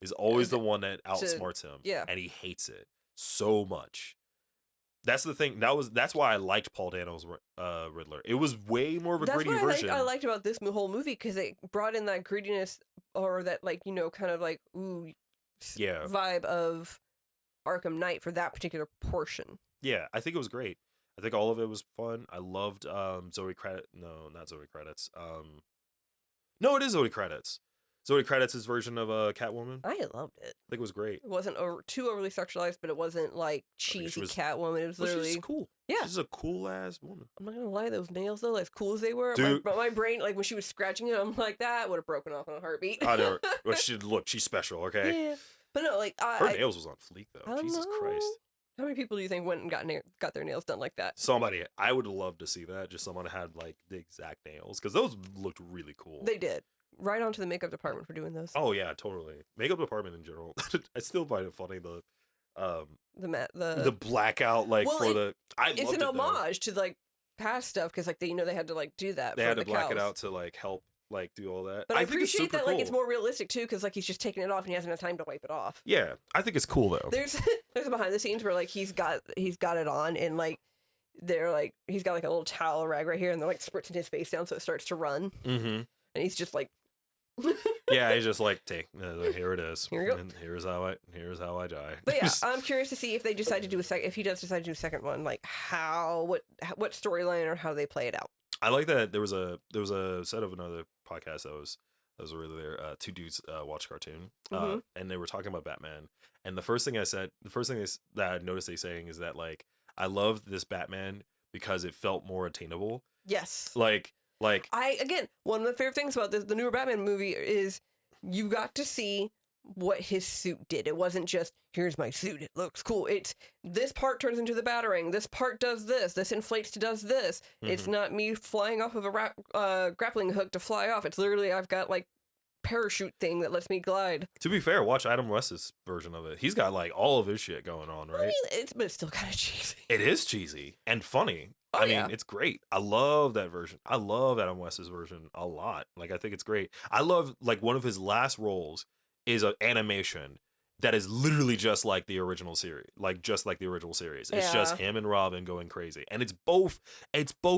is always the one that outsmarts him. Yeah. And he hates it so much. That's the thing. That's why I liked Paul Dano's Riddler. It was way more of a gritty version. I liked about this whole movie because it brought in that grittiness or that kind of vibe of Arkham Knight for that particular portion. Yeah, I think it was great. I think all of it was fun. I loved Zoe Credits. No, not Zoe Credits. No, it is Zoe Credits. So it credits his version of Catwoman. I loved it. I think it was great. It wasn't too overly sexualized, but it wasn't like cheesy Catwoman. It was literally she's cool. Yeah, she's a cool ass woman. I'm not gonna lie, those nails though, as cool as they were, Dude. my brain, like when she was scratching it, I'm like, that would have broken off in a heartbeat. I know. But she's special, okay? Yeah, but no, like her nails was on fleek though. Jesus Christ. How many people do you think went and got their nails done like that? Somebody. I would love to see that. Just someone had like the exact nails, because those looked really cool. They did. Right onto the makeup department for doing those. Oh yeah, totally. Makeup department in general. I still find it funny the blackout it's an homage to like past stuff, because like they had to like do that. They had to black it out to like help like do all that. But I appreciate that cool. Like it's more realistic too, because like he's just taking it off and he hasn't had time to wipe it off. Yeah, I think it's cool though. There's a behind the scenes where like he's got it on, and like they're like he's got like a little towel rag right here, and they're like spritzing his face down so it starts to run. Mm-hmm. And he's just like. Yeah, he's just like, here it is. Here you go. And here's how I die. But yeah, I'm curious to see if they decide to do if he does decide to do a second one, like what storyline or how they play it out. I like that there was a set of another podcast that was really there. Two dudes watch cartoon, and they were talking about Batman. And the first thing that I noticed they saying is that like I loved this Batman because it felt more attainable. Yes. Like one of the favorite things about the newer Batman movie is you got to see what his suit did. It wasn't just, here's my suit, it looks cool. It's this part turns into the Batarang, this part does this inflates to does this. Mm-hmm. It's not me flying off of a grappling hook to fly off. It's literally I've got like parachute thing that lets me glide. To be fair, watch Adam West's version of it. He's got like all of his shit going on, right? I mean, but it's still kind of cheesy. It is cheesy and funny. I mean, it's great. I love that version. I love Adam West's version a lot. Like, I think it's great. I love, like, one of his last roles is an animation that is literally just like the original series. Like, just like the original series. It's just him and Robin going crazy. And it's both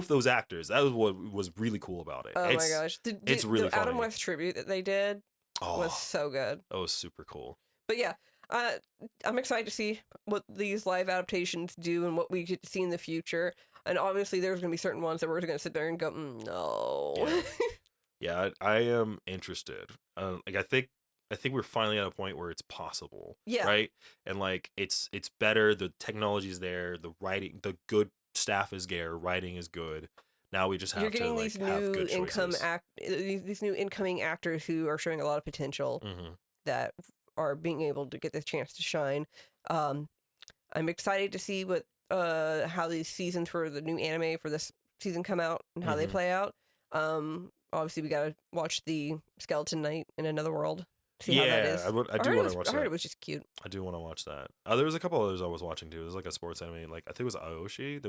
those actors. That was what was really cool about it. Oh, my gosh. It's really funny. The Adam West tribute that they did was so good. That was super cool. But yeah, I'm excited to see what these live adaptations do and what we get to see in the future. And obviously, there's going to be certain ones that we're going to sit there and go, no. Yeah, I am interested. Like, I think we're finally at a point where it's possible. Yeah. Right. And like, it's better. The technology's there. The writing, the good staff is there. Writing is good. Now we just have to like have good choices. These new incoming actors who are showing a lot of potential that are being able to get this chance to shine. I'm excited to see what how these seasons for the new anime for this season come out and how they play out. Obviously we gotta watch the Skeleton Knight in Another World. See how that is. I do want to watch that. I heard it was just cute. I do want to watch that. There was a couple others I was watching too. It was like a sports anime. Like I think it was Aoshi.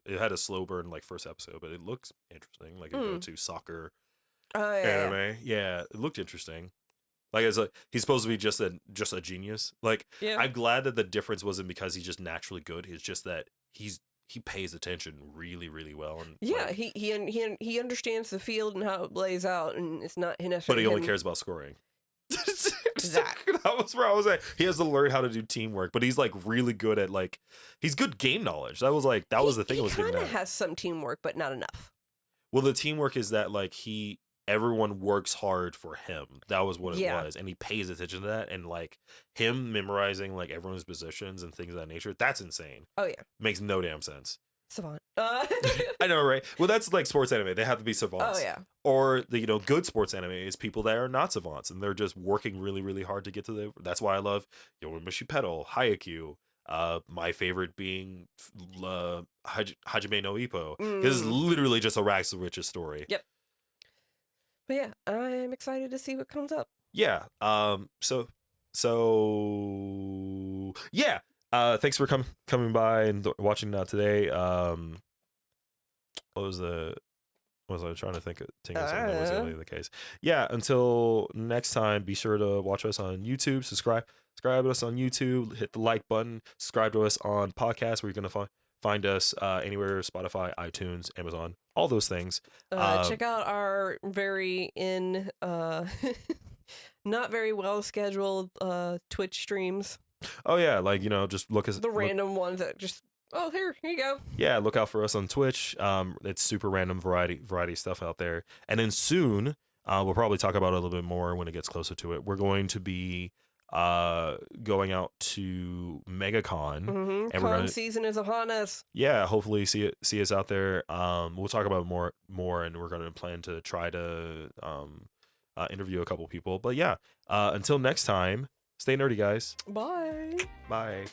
It had a slow burn like first episode, but it looks interesting. Like a go-to soccer anime. Yeah, it looked interesting. Like he's supposed to be just a genius. Like I'm glad that the difference wasn't because he's just naturally good. It's just that he pays attention really, really well. And he understands the field and how it lays out, and it's not necessarily. But he only cares about scoring. That was where I was at. He has to learn how to do teamwork, but he's like really good at he's good game knowledge. That was the thing. He kind of has some teamwork, but not enough. Well, the teamwork is that everyone works hard for him. That was what it was. And he pays attention to that. And like him memorizing like everyone's positions and things of that nature, that's insane. Oh yeah. Makes no damn sense. Savant. I know, right? Well, that's like sports anime. They have to be savants. Oh yeah. Or the good sports anime is people that are not savants and they're just working really, really hard to get to that's why I love Yorumishi Pedal, Haikyuu. My favorite being Hajime no Ippo. This is literally just a rags to riches story. Yep. But yeah, I'm excited to see what comes up. Yeah. So yeah. Thanks for coming by and watching today. What was I trying to think of something that was really the case? Yeah. Until next time, be sure to watch us on YouTube. Subscribe to us on YouTube. Hit the like button. Subscribe to us on podcasts where you're gonna find us anywhere: Spotify, iTunes, Amazon, all those things. Check out our very not very well scheduled Twitch streams. Oh yeah, just look at the random ones that just here you go. Yeah, look out for us on Twitch. It's super random variety stuff out there. And then soon, We'll probably talk about it a little bit more when it gets closer to it. We're going to be going out to MegaCon, and Con we're gonna season is upon us. hopefully see us out there. We'll talk about it more, and we're gonna plan to try to interview a couple people. But yeah, until next time, stay nerdy, guys. Bye. Bye.